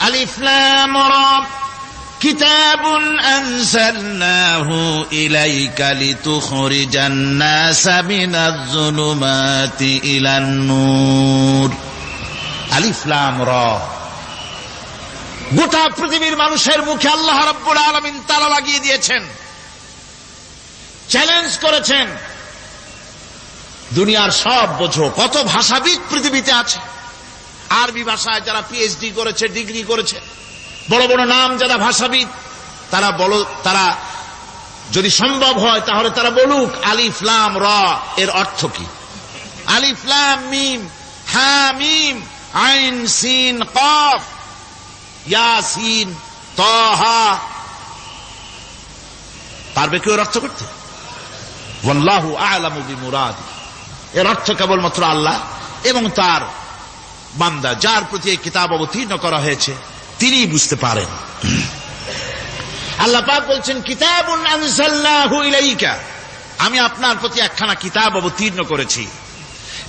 আলিফ লাম রা কিতাবুন আনজালনাহু ইলাইকা লিতুখরিজান নাসা মিনাজ যুলুমাতি ইলান নূর। আলিফ লাম রা, গোটা পৃথিবীর মানুষের মুখে আল্লাহ রাব্বুল আলামিন তালা লাগিয়ে দিয়েছেন, চ্যালেঞ্জ করেছেন, দুনিয়ার সব বোঝো। কত ভাষাবিদ পৃথিবীতে আছে, আরবি ভাষায় যারা পিএইচডি করেছে, ডিগ্রি করেছে, বড় বড় নাম যারা ভাষাবিদ, তারা যদি সম্ভব হয় তাহলে তারা বলুক আলিফ লাম রা এর অর্থ কি। আলিফ লাম মিম হা মিম আইন সিন কফ ইয়াসিন তাহা, পারবে কেউ এর অর্থ করতে? ওয়াল্লাহু আ'লামু বিমুরাদি, এর অর্থ কেবলমাত্র আল্লাহ এবং তার বান্দা, যার প্রতি এই কিতাব অবতীর্ণ করা হয়েছে, তিনিই বুঝতে পারেন। আল্লাহ পাক বলছেন কিতাবুন আনজালনাহু ইলাইকা, আমি আপনার প্রতি একখানা কিতাব অবতীর্ণ করেছি,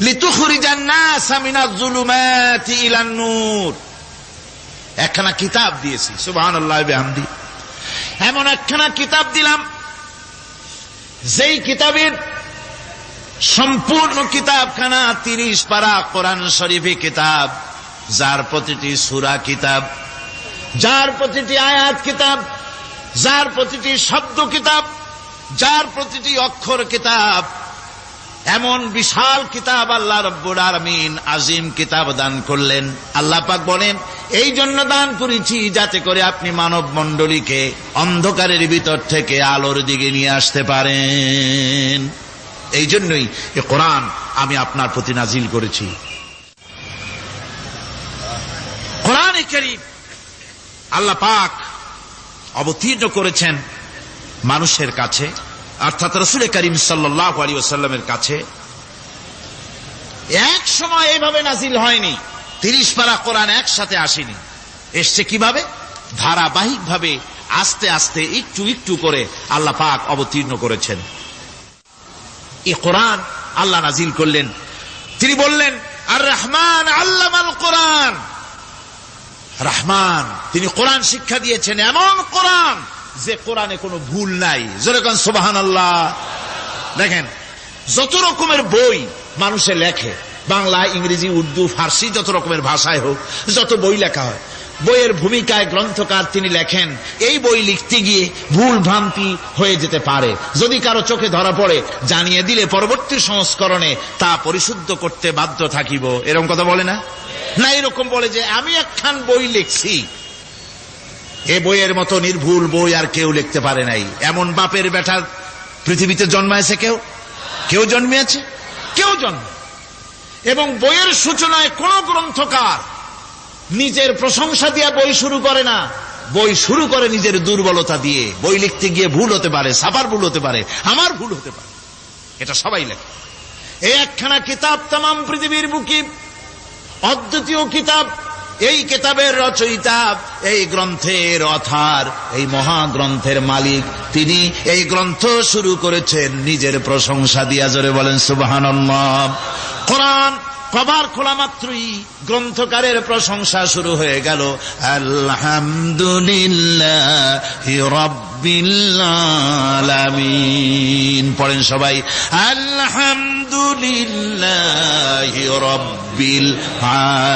লিতুখরিজান নাসা মিনাজ যুলুমাতি ইলান নূর, একখানা কিতাব দিয়েছি। সুবহানাল্লাহ বিহামদি, এমন একখানা কিতাব দিলাম যেই কিতাবের সম্পূর্ণ কিতাবখানা 30 পারা কোরআন শরীফে কিতাব, যার প্রতিটি সূরা কিতাব, যার প্রতিটি আয়াত কিতাব, যার প্রতিটি শব্দ কিতাব, যার প্রতিটি অক্ষর কিতাব। এমন বিশাল কিতাব আল্লাহ রাব্বুল আলামিন আজিম কিতাব দান করলেন। আল্লাহ পাক বলেন এই জন্য দান করেছি যাতে করে আপনি মানব মণ্ডলীকে অন্ধকারের ভিতর থেকে আলোর দিকে নিয়ে আসতে পারেন। এই জন্যই এই কোরআন আমি আপনার প্রতি নাজিল করেছি। কোরআনে কারীম আল্লাহ পাক অবতীর্ণ করেছেন মানুষের কাছে, অর্থাৎ রাসূল করিম সাল্লাল্লাহু আলাইহি ওয়াসাল্লামের কাছে। এক সময় এইভাবে নাজিল হয়নি, 30 পারা কোরআন একসাথে আসেনি। এসছে কিভাবে? ধারাবাহিকভাবে, আস্তে আস্তে, একটু একটু করে আল্লাহ পাক অবতীর্ণ করেছেন। এই কোরআন আল্লাহ নাজিল করলেন, তিনি বললেন আর রহমান আল্লামাল কোরআন, রহমান তিনি কোরআন শিক্ষা দিয়েছেন, এমন কোরআন যে কোরআনে কোনো ভুল নাই। যেরকম সুবহানাল্লাহ। দেখেন যত রকমের বই মানুষে লেখে, বাংলা, ইংরেজি, উর্দু, ফার্সি, যত রকমের ভাষায় হোক, যত বই লেখা হয়, বইয়ের ভূমিকায় গ্রন্থকার তিনি লেখেন এই বই লিখতে গিয়ে ভুল ভ্রান্তি হয়ে যেতে পারে, যদি কারো চোখে ধরা পড়ে জানিয়ে দিলে পরবর্তী সংস্করণে তা পরিশুদ্ধ করতে বাধ্য থাকিব। এরকম কথা বলে না? না, এরকম বলে যে আমি একখান বই লিখছি, এ বইয়ের মতো নির্ভুল বই আর কেউ লিখতে পারে নাই। এমন বাপের বেটা পৃথিবীতে জন্মাইছে? কেউ জন্মিয়েছে? কেউ জন্ম। এবং বইয়ের সূচনায় কোন গ্রন্থকার নিজের প্রশংসা দিয়ে বই শুরু করে না, বই শুরু করে নিজের দুর্বলতা দিয়ে। বই লিখতে গিয়ে ভুল হতে পারে, ছাপার ভুল হতে পারে, আমার ভুল হতে পারে, এটা সবাই লেখে। এই একখানা কিতাব তামাম পৃথিবীর বুকে অদ্বিতীয় কিতাব। এই কিতাবের রচয়িতা, এই গ্রন্থের অথার, এই মহাগ্রন্থের মালিক, তিনি এই গ্রন্থ শুরু করেছেন নিজের প্রশংসা দিয়া। জোরে বলেন সুবহানাল্লাহ। কোরআন কভার খোলা মাত্রই গ্রন্থকারের প্রশংসা শুরু হয়ে গেল। আলহামদুলিল্লাহি রাব্বিল আলামিন। পড়েন সবাই আলহামদুলিল্লাহি রাব্বিল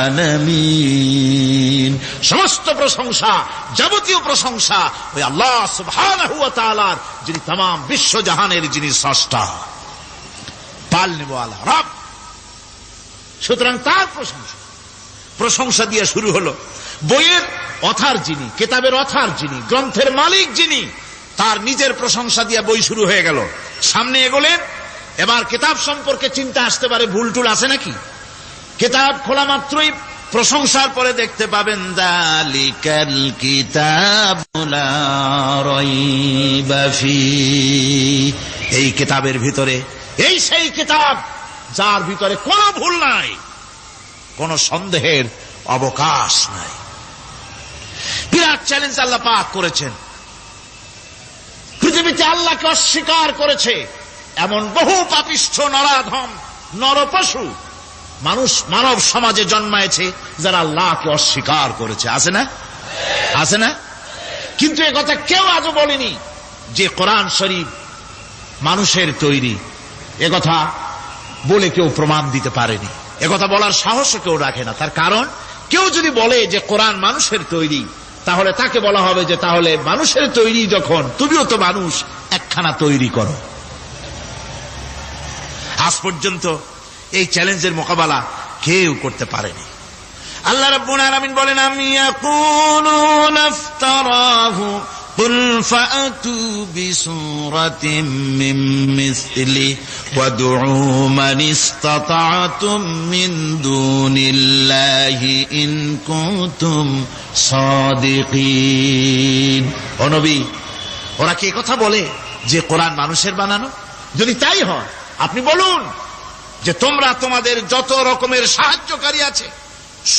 আলামিন। সমস্ত প্রশংসা, যাবতীয় প্রশংসা ওই আল্লাহ সুবহানাহু ওয়া তাআলার, যিনি तमाम বিশ্বজাহানের যিনি স্রষ্টা, পালনেওয়ালা রব। সুতরাং তার প্রশংসা দিয়ে শুরু হলো। বইয়ের অথার যিনি, কিতাবের অথার যিনি, গ্রন্থের মালিক যিনি, তার নিজের প্রশংসা দিয়ে বই শুরু হয়ে গেল। সামনে এগোলেন, এবার কিতাব সম্পর্কে চিন্তা আসতে পারে, ভুল টুল আছে নাকি? কিতাব খোলা মাত্রই প্রশংসার পরে দেখতে পাবেন যালিকাল কিতাবু লা রাইবা ফীহি, এই কিতাবের ভিতরে, এই সেই কিতাব যার ভিতরে কোনো ভুল নাই, কোন সন্দেহের অবকাশ নাই। বিরাট চ্যালেঞ্জ আল্লাহ পাক করেছেন। পৃথিবীতে আল্লাহকে অস্বীকার করেছে এমন বহু পাপিষ্ঠ নরাধম নরপশু মানব সমাজে জন্মায়েছে যারা আল্লাহকে অস্বীকার করেছে, আছে না? আছে না? কিন্তু একথা কেউ আজও বলেনি যে কোরআন শরীফ মানুষের তৈরি। একথা বলে কেউ প্রমাণ দিতে পারেনি, একথা বলার সাহসও কেউ রাখে না। তার কারণ, কেউ যদি বলে যে কোরআন মানুষের তৈরি, তাহলে তাকে বলা হবে যে তাহলে মানুষের তৈরি যখন, তুমিও তো মানুষ, একখানা তৈরি করো। আজ পর্যন্ত এই চ্যালেঞ্জের মোকাবেলা কেউ করতে পারেনি। আল্লাহ রাব্বুল আলামিন বলেন, আমি ইয়াকুলুনা ইফতারাহু কুল ফাআতু বিসূরাতিন মিন মিসলি ওয়াদউ মান ইসতাতা'তুম মিন দুনিল্লাহি ইন কুনতুম সাদিকিন। ও নবী, ওরা কি কথা বলে যে কোরআন মানুষের বানানো? যদি তাই হয়, আপনি বলুন যে তোমরা তোমাদের যত রকমের সাহায্যকারী আছে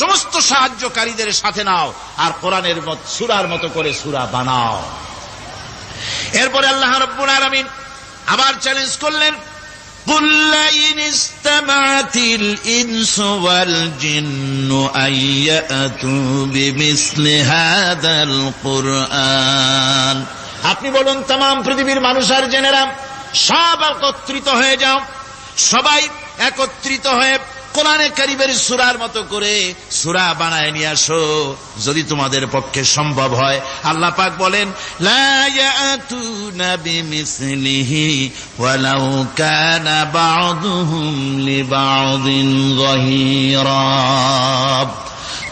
সমস্ত সাহায্যকারীদের সাথে নাও আর কোরআনের সূরার মতো করে সূরা বানাও। এরপরে আল্লাহ রাব্বুল আলামিন আবার চ্যালেঞ্জ করলেন, কুল ইন ইসতামা'তিল ইনসু ওয়াল জিন্নু আইয়াতু বিমিসলি হাযাল কুরআন। আপনি বলুন, तमाम পৃথিবীর মানুষ আর জেনেরা সব একত্রিত হয়ে যাও, সবাই একত্রিত হয়ে কোরআনে কারীমের সূরার মতো করে সূরা বানায় নিয়ে আসো, যদি তোমাদের পক্ষে সম্ভব হয়। আল্লাহ পাক বলেন, লা ইয়াতুনা বিমিসলিহি ওয়ালাউ কানা বা'দুহুম লিবা'দিন যাহিরা।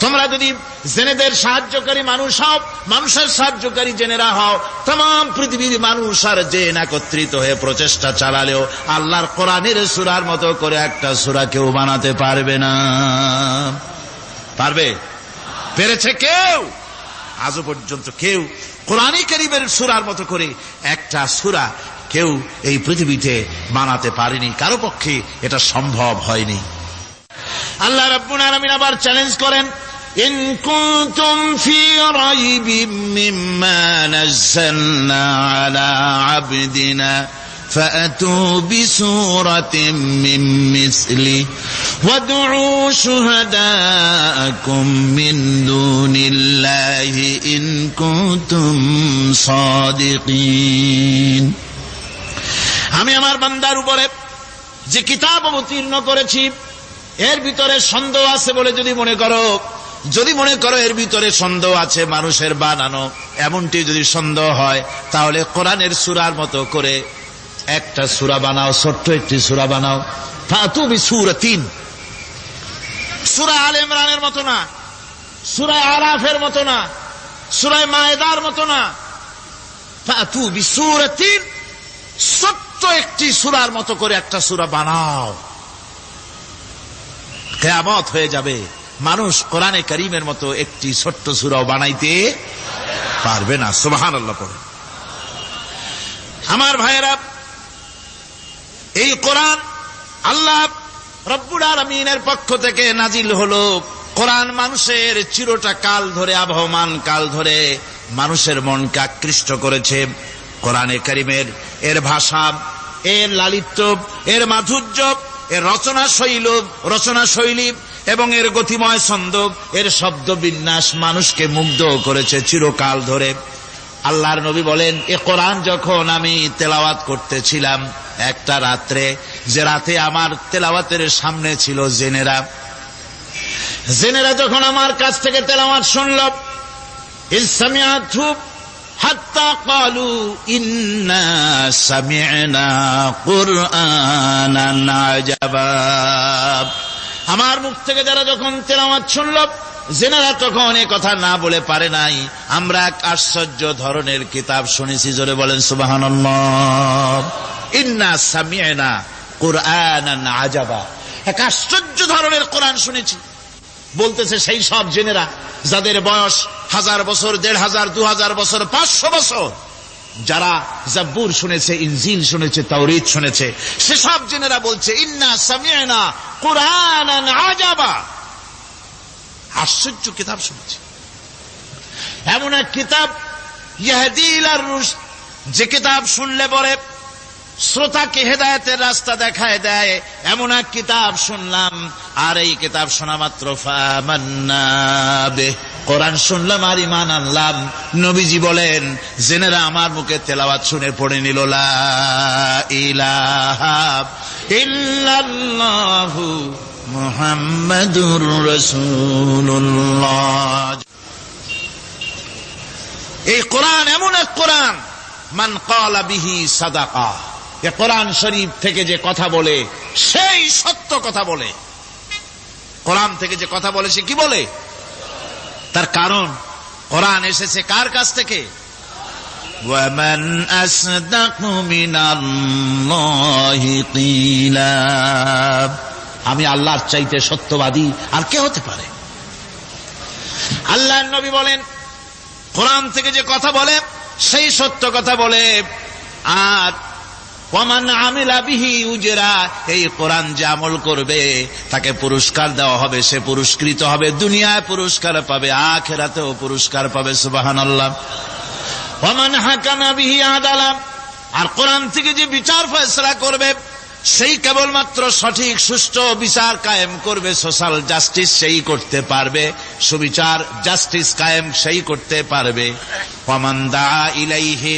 তোমরা যদি জেনেদের সাহায্যকারী মানুষ হও, মানুষের সাহায্যকারী জেনেরা হও, तमाम পৃথিবীর মানুষ আর জেন একত্রিত হয়ে প্রচেষ্টা চালালেও আল্লাহর কোরআনের সূরার মতো করে একটা সূরা কেউ বানাতে পারবে না। পারবে? পেরেছে কেউ? আজও পর্যন্ত কেউ কোরআনে কারীমের সূরার মতো করে একটা সূরা কেউ এই পৃথিবীতে বানাতে পারেনি, কারো পক্ষে এটা সম্ভব হয়নি। আল্লাহ রাব্বুল আলামিন আবার চ্যালেঞ্জ করেন, ইন কুনতুম ফি রাইবিম মিম্মা নাযালনা আলা আবদিনা ফাআতু বিসূরাতিন মিন মিসলি ওয়াদউ শুহাদাআকুম মিন দুনিল্লাহি ইন কুনতুম সাদিকিন। আমি আমার বান্দার উপরে যে কিতাব অবতীর্ণ করেছি এর ভিতরে সন্দেহ আছে বলে যদি মনে করো এর ভিতরে সন্দেহ আছে মানুষের বানানো, এমনটি যদি সন্দেহ হয়, তাহলে কোরআনের সূরার মতো করে একটা সূরা বানাও, ছোট্ট একটি সূরা বানাও। ফাতু বিসূরাতিন, সূরা আলে ইমরানের মতো না, সূরা আরাফের মতো না, সূরা মায়েদার মতো না। ফাতু বিসূরাতিন, ছোট্ট একটি সূরার মতো করে একটা সূরা বানাও। কিয়ামত হয়ে যাবে, মানুষ কোরআনে কারীমের মতো একটি ছোট্ট সূরাও বানাইতে পারবে না। সুবহানাল্লাহ পড়ে। আমার ভাইয়েরা, এই কোরআন আল্লাহ রব্বুল আলামিনের পক্ষ থেকে নাজিল হলো। কোরআন মানুষের চিরটা কাল ধরে, আবহমান কাল ধরে মানুষের মনকে আকৃষ্ট করেছে। কোরআনে কারীমের এর ভাষা, এর লালিত্য, এর মাধুর্য, এর রচনা শৈলী এবং এর গতিময় ছন্দ, এর শব্দ বিন্যাস মানুষকে মুগ্ধ করেছে চিরকাল ধরে। আল্লাহর নবী বলেন, এ কোরআন যখন আমি তেলাওয়াত করতেছিলাম একটা রাত্রে, যে রাতে আমার তেলাওয়াতের সামনে ছিল জেনেরা যখন আমার কাছ থেকে তেলাওয়াত শুনল, ইসসামিআতু হাত্তা ক্বালু ইন্না সামি'না কুরআনান আজাবা। আমার মুখ থেকে যারা যখন তেলাওয়াত শুনল, জেনারা তখন এ কথা না বলে পারে নাই, আমরা এক আশ্চর্য ধরনের কিতাব শুনেছি। জোরে বলেন সুবহানাল্লাহ। ইন্না সামি'না কুরআনান আজাবা, এক আশ্চর্য ধরনের কোরআন শুনেছি। বলতেছে সেই সব জেনেরা যাদের বয়স 1000 বছর, 1500, 2000 বছর, 500 বছর, যারা জাব্বুর শুনেছে, ইনজিল শুনেছে, তাওরীত শুনেছে, সেসব জেনেরা বলছে ইন্না সামি'না কুরআনান আজাবা, আশ্চর্য কিতাব শুনেছি। এমন এক কিতাব, ইয়াহদি ইলার রুশদ, যে কিতাব শুনলে পরে শ্রোতাকে হেদায়েতের রাস্তা দেখায় দেয় এমন এক কিতাব শুনলাম, আর এই কিতাব শোনা মাত্র ফামান্না বিহি, কোরআন শুনলাম আর ঈমান আনলাম। নবীজি বলেন, জেনেরা আমার মুখে তেলাওয়াত শুনে পড়ে নিল লা ইলাহা ইল্লাল্লাহু মুহাম্মাদুর রাসূলুল্লাহ। এই কোরআন এমন এক কোরআন, মান ক্বালা বিহি সাদাকা, এ কোরআন শরীফ থেকে যে কথা বলে সেই সত্য কথা বলে। কোরআন থেকে যে কথা বলে সে কি বলে? তার কারণ কোরআন এসেছে কার কাছ থেকে? ওয়ামান আসদাকু মিনাল্লাহি কিলা, আমি আল্লাহর চাইতে সত্যবাদী আর কে হতে পারে? আল্লাহর নবী বলেন, কোরআন থেকে যে কথা বলে সেই সত্য কথা বলে। আর ওয়ামান আমিলা বিহি উজরা, এই কোরআন যে আমল করবে তাকে পুরস্কার দেওয়া হবে, সে পুরস্কৃত হবে, দুনিয়ায় পুরস্কার পাবে, আখিরাতেও পুরস্কার পাবে। সুবহানাল্লাহ। ওয়ামান হাকামা বিহি আদালা, আর কোরআন থেকে যে বিচার ফয়সালা করবে সেই কেবলমাত্র সঠিক সুষ্ঠু বিচার কায়েম করবে, সোশ্যাল জাস্টিস সেই করতে পারবে, সুবিচার জাস্টিস কায়েম সেই করতে পারবে। ওয়ামান দাআ ইলাইহি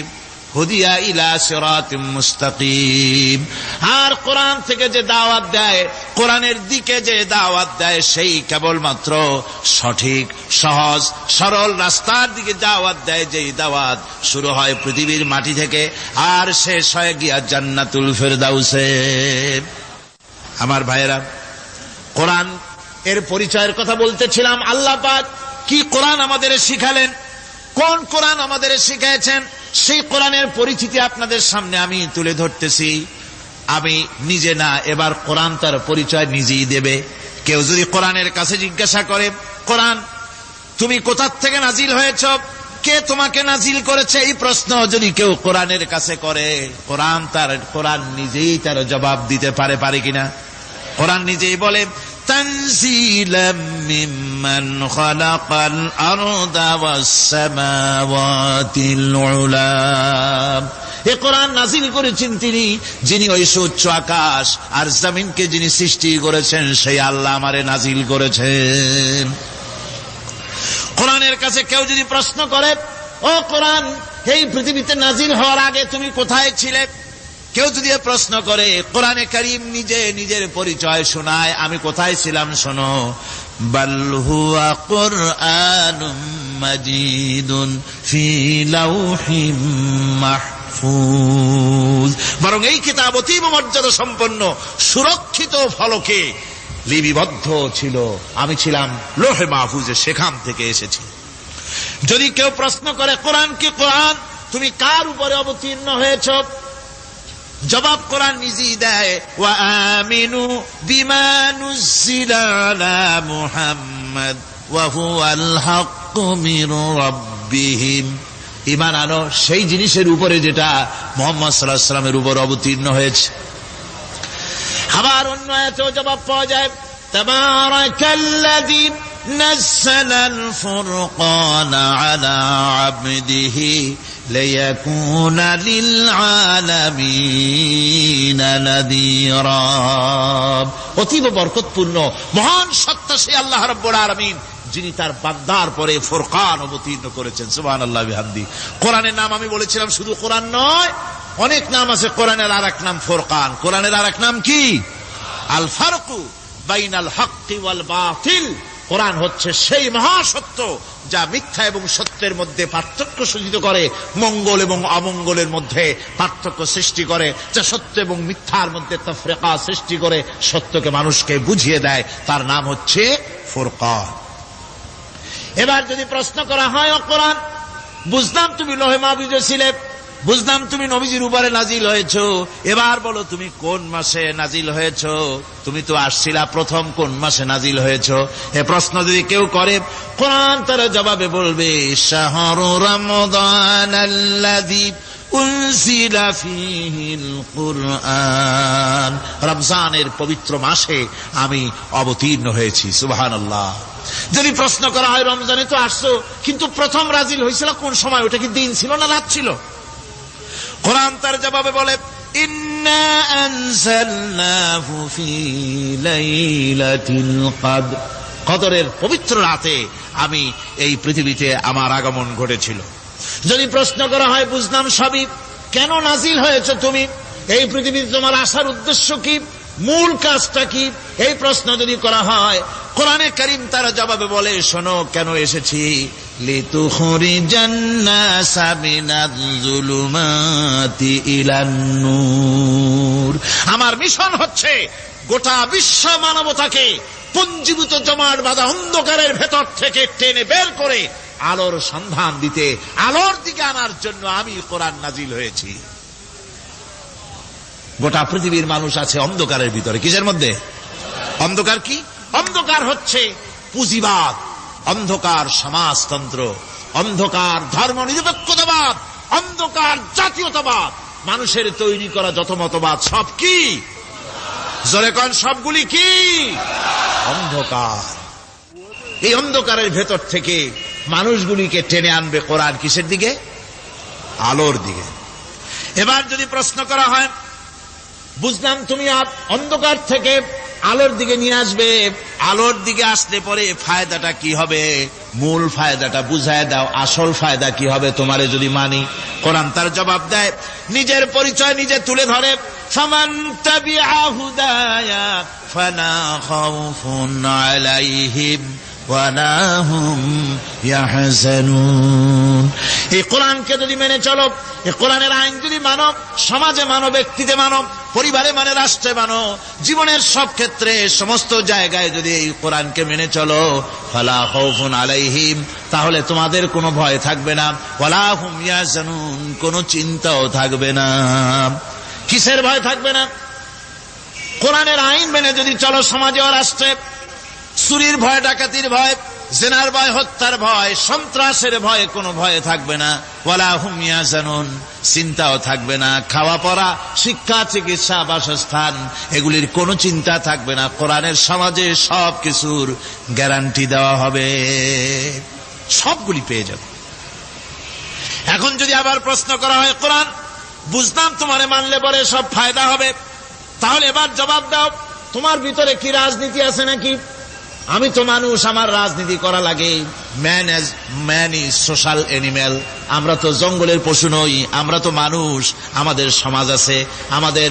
হুদিয়া ইলা সিরাতিম মুস্তাকিম, আর কোরআন থেকে যে দাওয়াত দেয়, কোরআনের দিকে যে দাওয়াত দেয় সেই কেবলমাত্র সঠিক সহজ সরল রাস্তার দিকে দাওয়াত দেয়, যেই দাওয়াত শুরু হয় পৃথিবীর মাটি থেকে আর শেষ হয় গিয়া জান্নাতুল ফেরদাউসে। আমার ভাইয়েরা, কোরআন এর পরিচয়ের কথা বলতেছিলাম। আল্লাহ পাক কি কোরআন আমাদের শিখালেন, কোন কোরআন আমাদের শিখিয়েছেন, সেই কোরআনের পরিচিতি আপনাদের সামনে আমি তুলে ধরতেছি। আমি নিজে না, এবার কোরআন তার পরিচয় নিজেই দেবে। কেউ যদি কোরআনের কাছে জিজ্ঞাসা করে, কোরআন তুমি কোথা থেকে নাজিল হয়েছ, কে তোমাকে নাজিল করেছে, এই প্রশ্ন যদি কেউ কোরআনের কাছে করে, কোরআন নিজেই তার জবাব দিতে পারে কিনা? কোরআন নিজেই বলে, তানজিলাম মিম্মান খালাকাল আরদা ওয়াস সামাওয়াতিল উলা, এ কোরআন নাজিল করেছেন তিনি, যিনি ওই সুউচ্চ আকাশ আর জমিনকে যিনি সৃষ্টি করেছেন, সেই আল্লাহ আমারে নাজিল করেছেন। কোরআনের কাছে কেউ যদি প্রশ্ন করে, ও কোরআন, এই পৃথিবীতে নাজিল হওয়ার আগে তুমি কোথায় ছিলে, কেউ যদি প্রশ্ন করে, কোরআনে কারীম নিজে নিজের পরিচয় শোনায়, আমি কোথায় ছিলাম শোনো। বাল হুয়া কুরআনুম মাজিদুন ফি লাউহিম মাহফুজ, বরং এই কিতাব অতীব মর্যাদা সম্পন্ন সুরক্ষিত ফলকে লিপিবদ্ধ ছিল, আমি ছিলাম লোহে মাহফুজে, সেখান থেকে এসেছি। যদি কেউ প্রশ্ন করে, কোরআন কি কোরআন, তুমি কার উপরে অবতীর্ণ হয়েছ, জবাব কোরআন নিজেই দেয়, ওয়া আমিনু বিমা নুজিলা আলা মুহাম্মাদ ওয়া হুয়াল হাক্কু মির রাব্বিহিম, ঈমান আনো সেই জিনিসের উপরে যেটা মুহাম্মদ সাল্লাল্লাহু আলাইহি ওয়াসাল্লামের উপর অবতীর্ণ হয়েছে। আবার অন্য আয়াতেও জবাব পাওয়া যায়, তাবারাকাল্লাযী নাযালাল ফুরকানা আলা আবদিহি লিয়াকুনা লিল আলামিনা নাযীরা, অতীব বরকতপূর্ণ মহান সত্তা সেই আল্লাহ রাব্বুল আলামিন, যিনি তার বান্দার পরে ফুরকান অবতীর্ণ করেছেন। সুবহানাল্লাহ বিহামদি। কোরআনের নাম আমি বলেছিলাম শুধু কোরআন নয়, অনেক নাম আছে। কোরআনের আর এক নাম ফুরকান, কোরআনের আর এক নাম কি? আল ফারকু বাইনাল হাক্কি ওয়াল বাতিল। কোরআন হচ্ছে সেই মহাসত্য যা মিথ্যা এবং সত্যের মধ্যে পার্থক্য সূচিত করে, মঙ্গল এবং অমঙ্গলের মধ্যে পার্থক্য সৃষ্টি করে, যা সত্য এবং মিথ্যার মধ্যে তাফরিকা সৃষ্টি করে, সত্যকে মানুষকে বুঝিয়ে দেয়, তার নাম হচ্ছে ফুরকান। এবার যদি প্রশ্ন করা হয়, ও কোরআন, বুঝলাম তুমি লোহে মাহফুজে ছিলে, বুঝলাম তুমি নবীজির উপরে নাজিল হয়েছো, এবার বলো তুমি কোন মাসে নাজিল হয়েছো, তুমি তো আসছিলা প্রথম কোন মাসে নাজিল হয়েছো, এ প্রশ্ন যদি কেউ করে, কোরআন তার জবাবে বলবে, শাহরু রমাদানাল্লাযী উনজিলা ফীহিল কুরআন, রমজানের পবিত্র মাসে আমি অবতীর্ণ হয়েছি। সুবহানাল্লাহ। যদি প্রশ্ন করা হয়, রমজানে তো আসছো, কিন্তু প্রথম নাজিল হয়েছিল কোন সময়, ওটা কি দিন ছিল না রাত ছিল? কোরআন তার জবাবে বলে, ইন্না আনজালনাহু ফি লাইলাতিল কদর, কদরের পবিত্র রাতে আমি এই পৃথিবীতে আমার আগমন ঘটেছিল। যদি প্রশ্ন করা হয়, বুঝলাম সবই, কেন নাজিল হয়েছে তুমি, এই পৃথিবীতে তোমার আসার উদ্দেশ্য কি, মূল কাজটা কি, এই প্রশ্ন যদি করা হয়, কোরআনে কারীম তার জবাবে বলে, শোনো কেন এসেছি, লিতুখরিজান নাসা মিনাজ যুলুমাতি ইলান নূর। আমার মিশন হচ্ছে গোটা বিশ্ব মানবতাকে পুঞ্জীভূত জমাট বাঁধা অন্ধকারের ভেতর থেকে টেনে বের করে আলোর সন্ধান দিতে, আলোর দিকে আনার জন্য আমি কোরআন নাজিল হয়েছি। গোটা পৃথিবীর মানুষ আছে অন্ধকারের ভিতরে। কিসের মধ্যে? অন্ধকার কি? অন্ধকার হচ্ছে পুঁজিবাদ, অন্ধকার সমাজতন্ত্র, অন্ধকার ধর্ম নিরপেক্ষতাবাদ, অন্ধকার জাতীয়তাবাদ। মানুষের তৈরি করা যত মতবাদ সব কি? জোরে কোন, সবগুলি কি? অন্ধকার। এই অন্ধকারের ভেতর থেকে মানুষগুলিকে টেনে আনবে কোরআন কিসের দিকে? আলোর দিকে। এবার যদি প্রশ্ন করা হয়, বুঝলাম তুমি অন্ধকার থেকে আলোর দিকে নিয়ে আসবে, আলোর দিকে আসলে পরে ফায়দাটা কি হবে, মূল ফায়দাটা বুঝায় দাও, আসল ফায়দা কি হবে তোমারে যদি মানি। কোরআন তার জবাব দেয়, নিজের পরিচয় নিজে তুলে ধরে, ফামান তাবিআ হুদায়া ফালা খাউফুন আলাইহিম ওয়ালা হুম ইয়াহজানুন। এই কোরআনকে যদি মেনে চলো, এই কোরআনের আইন যদি মানো, সমাজে মানো, ব্যক্তিতে মানো, পরিবারে মানে, রাষ্ট্রে মানো, জীবনের সব ক্ষেত্রে সমস্ত জায়গায় যদি এই কোরআনকে মেনে চলো, ফালা খাউফুন আলাইহিম, তাহলে তোমাদের কোনো ভয় থাকবে না, ওয়ালা হুম ইয়াহজানুন, কোনো চিন্তাও থাকবে না। কিসের ভয় থাকবে না? কোরআনের আইন মেনে যদি চলো সমাজে ও রাষ্ট্রে, চুরির ভয়, ডাকাতির ভয়, জিনার ভয়, হত্যার ভয়, সন্ত্রাসের ভয়, কোনো ভয় থাকবে না। ওয়ালা হুম ইয়াহজানুন, চিন্তাও থাকবে না। খাওয়া পড়া, শিক্ষা, চিকিৎসা, বাসস্থান, এগুলির কোনো চিন্তা থাকবে না। কোরআনের সমাজে সব কিছুর গ্যারান্টি দেওয়া হবে, সবগুলি পেয়ে যাবে। এখন যদি আবার প্রশ্ন করা হয়, কোরআন বুঝলাম তোমারে মানলে পরে সব ফায়দা হবে, তাহলে এবার জবাব দাও, তোমার ভিতরে কি রাজনীতি আছে নাকি? আমি তো মানুষ, আমার রাজনীতি করা লাগে। Man is social animal. আমরা তো জঙ্গলের পশু নই, আমরা তো মানুষ। আমাদের সমাজ আছে, আমাদের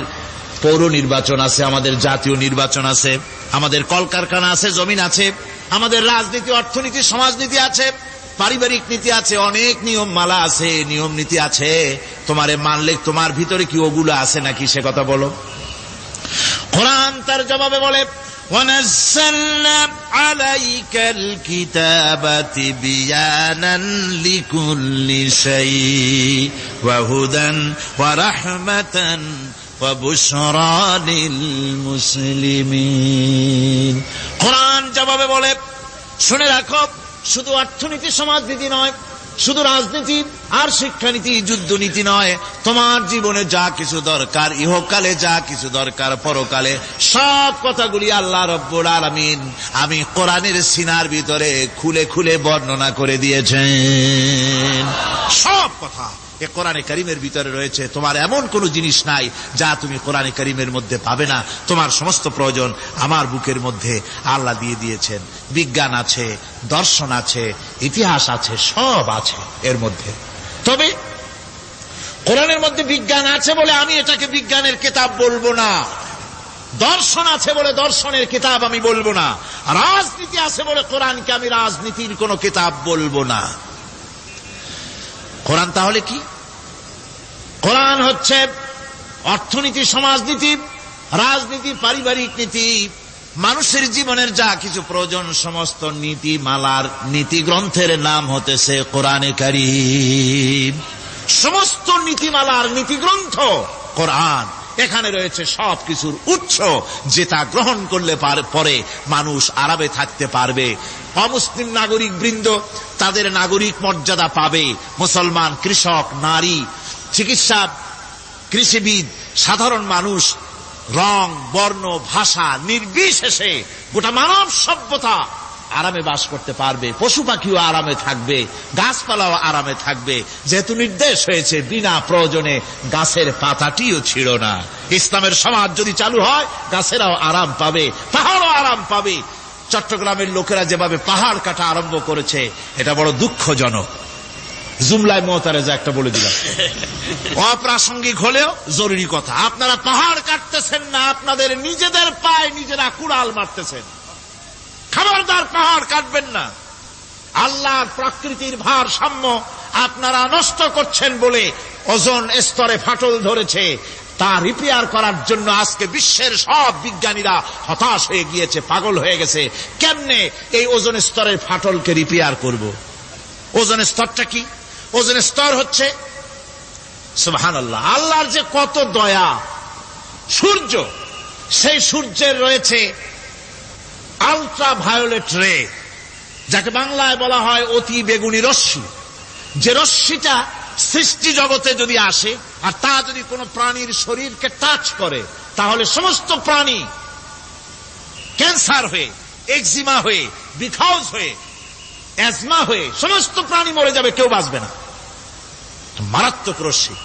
পৌর নির্বাচন আছে, আমাদের জাতীয় নির্বাচন আছে, আমাদের কলকারখানা আছে, জমিন আছে, আমাদের রাজনীতি, অর্থনীতি, সমাজনীতি আছে, পারিবারিক নীতি আছে, অনেক নিয়ম মালা আছে, নিয়ম নীতি আছে। তোমারে মানলে তোমার ভিতরে কি ওগুলো আছে নাকি, সে কথা বলো। কোরআন তার জবাবে বলে, وَنَزَّلْنَا عَلَيْكَ الْكِتَابَ تِبْيَانًا لِكُلِّ شَيْءٍ وَهُدًى وَرَحْمَةً وَبُشْرَى لِلْمُسْلِمِينَ। কোরআন জবাবে বলে, শুনে রাখো, শুধু অর্থনীতি সমাজনীতি নয়, শুধু রাজনীতি আর শিক্ষানীতি, যুদ্ধনীতি নয়, তোমার জীবনে যা কিছু দরকার, ইহকালে যা কিছু দরকার, পরকালে, সব কথাগুলি আল্লাহ রব্বুল আলামিন আমি কোরআনের সিনার ভিতরে খুলে খুলে বর্ণনা করে দিয়েছেন। সব কথা এ কোরআনে কারীমের ভিতরে রয়েছে। তোমার এমন কোনো জিনিস নাই যা তুমি কোরআনে কারীমের মধ্যে পাবে না। তোমার সমস্ত প্রয়োজন আমার বুকের মধ্যে আল্লাহ দিয়ে দিয়েছেন। বিজ্ঞান আছে, দর্শন আছে, ইতিহাস আছে, সব আছে এর মধ্যে। তবে কোরআনের মধ্যে বিজ্ঞান আছে বলে আমি এটাকে বিজ্ঞানের কিতাব বলবো না, দর্শন আছে বলে দর্শনের কিতাব আমি বলবো না, রাজনীতি আছে বলে কোরআনকে আমি রাজনীতির কোনো কিতাব বলবো না। কোরআন তাহলে কি? কোরআন হচ্ছে অর্থনীতি, সমাজনীতি, রাজনীতি, পারিবারিক নীতি, মানুষের জীবনের যা কিছু প্রয়োজন, সমস্ত নীতি মালার নীতি গ্রন্থের নাম হতেছে কোরআনে কারীম। সমস্ত নীতিমালার নীতি গ্রন্থ কোরআন। এখানে রয়েছে সব কিছুর উৎস, যেটা গ্রহণ করলে পরে মানুষ আরামে থাকতে পারবে। অমুসলিম নাগরিক বৃন্দ তাদের নাগরিক মর্যাদা পাবে। মুসলমান, কৃষক, নারী, চিকিৎসা, কৃষিবিদ, সাধারণ মানুষ, রং, বর্ণ, ভাষা নির্বিশেষে গোটা মানব সভ্যতা আরামে বাস করতে পারবে, পশু পাখিও আরামে থাকবে, গাছপালাও আরামে থাকবে। যেহেতু নির্দেশ হয়েছে বিনা প্রয়োজনে গাছের পাতাটিও ছিল না। ইসলামের সমাজ যদি চালু হয় গাছেরাও আরাম পাবে, পাহাড়ও আরাম পাবে। চট্টগ্রামের লোকেরা যেভাবে পাহাড় কাটা আরম্ভ করেছে এটা বড় দুঃখজনক। জুমলায় মুতারেজা একটা বলে দিলাম, অপ্রাসঙ্গিক হলেও জরুরি কথা। আপনারা পাহাড় কাটতেছেন না, আপনাদের নিজেদের পায়ে নিজেরা কুড়াল মারতেছেন। খবরদার পাহাড় কাটবেন না। আল্লাহর প্রকৃতির ভারসাম্য আপনারা নষ্ট করছেন বলে ওজোন স্তরে ফাটল ধরেছে। তা রিপেয়ার করার জন্য আজকে বিশ্বের সব বিজ্ঞানীরা হতাশ হয়ে গিয়েছে, পাগল হয়ে গেছে। কেমনে এই ওজোন স্তরের ফাটলকে রিপেয়ার করব? ওজোন স্তরটা কি? ওজোন স্তর হচ্ছে সুবহানাল্লাহ, আল্লাহর যে কত দয়া। সূর্য, সেই সূর্যের রয়েছে আলট্রা ভায়োলেট রে, যাকে বাংলায় বলা হয় অতি বেগুনি রশ্মি। যে রশ্মিটা সৃষ্টি জগতে যদি আসে আর তা যদি কোনো প্রাণীর শরীরকে টাচ করে তাহলে সমস্ত প্রাণী ক্যান্সার হয়ে, এক্সিমা হয়ে, বিখাউজ হয়ে, অ্যাজমা হয়ে সমস্ত প্রাণী মরে যাবে, কেউ বাঁচবে না। মারাত্মক রশ্মি।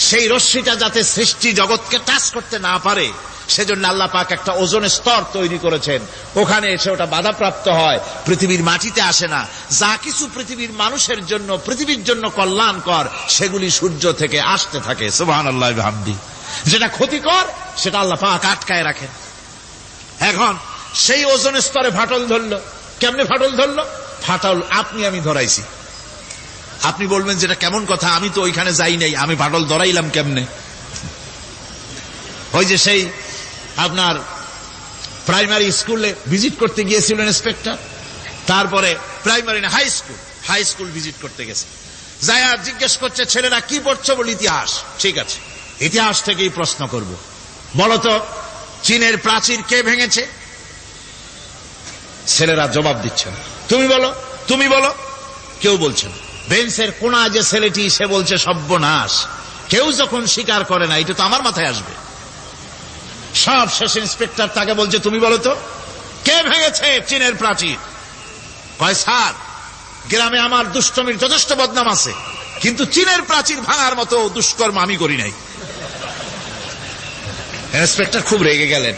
সেই রশ্মিটা যাতে সৃষ্টি জগৎকে টাচ করতে না পারে সেজন্য আল্লাহ পাক একটা ওজোন স্তর তৈরি করেছেন। ওখানে এসে ওটা বাধাপ্রাপ্ত হয়, পৃথিবীর মাটিতে আসে না। যা কিছু পৃথিবীর মানুষের জন্য, পৃথিবীর জন্য কল্যাণকর সেগুলি সূর্য থেকে আসতে থাকে। সুবহানাল্লাহ ওয়া বিহামদিহি। যেটা ক্ষতিকর সেটা আল্লাহ পাক আটকায় রাখেন। এখন সেই ওজোন স্তরে ফাটল ধরলো। কেমনে ফাটল ধরলো? ফাটল আপনি আমি ধরাইছি। আপনি বলবেন যেটা কেমন কথা, আমি তো ওইখানে যাই নাই, আমি ফাটল ধরাইলাম কেমনে? ওই যে সেই আপনার প্রাইমারি স্কুলে ভিজিট করতে গিয়েছিলেন ইন্সপেক্টর, তারপরে প্রাইমারি না হাই স্কুল ভিজিট করতে গেছে, যাই আর জিজ্ঞেস করছে ছেলেরা কি পড়ছো? বলে ইতিহাস। ঠিক আছে, ইতিহাস থেকেই প্রশ্ন করব। বলতো চীনের প্রাচীর কে ভেঙেছে? ছেলেরা জবাব দিচ্ছে না। তুমি বলো, তুমি বলো। কেউ বলছে না। বেঞ্চের কোনা যে ছেলেটি সে বলছে সর্বনাশ। কেউ যখন স্বীকার করে না এটা তো আমার মাথায় আসবে। সব শেষ ইন্সপেক্টর তাকে বলছে তুমি বলো তো কে ভেঙেছে চীনের প্রাচীর? কয় স্যার, গ্রামে আমার দুষ্টমির যথেষ্ট বদনাম আছে, কিন্তু চীনের প্রাচীর ভাঙার মতো দুষ্কর্ম আমি করি নাই। ইন্সপেক্টর খুব রেগে গেলেন,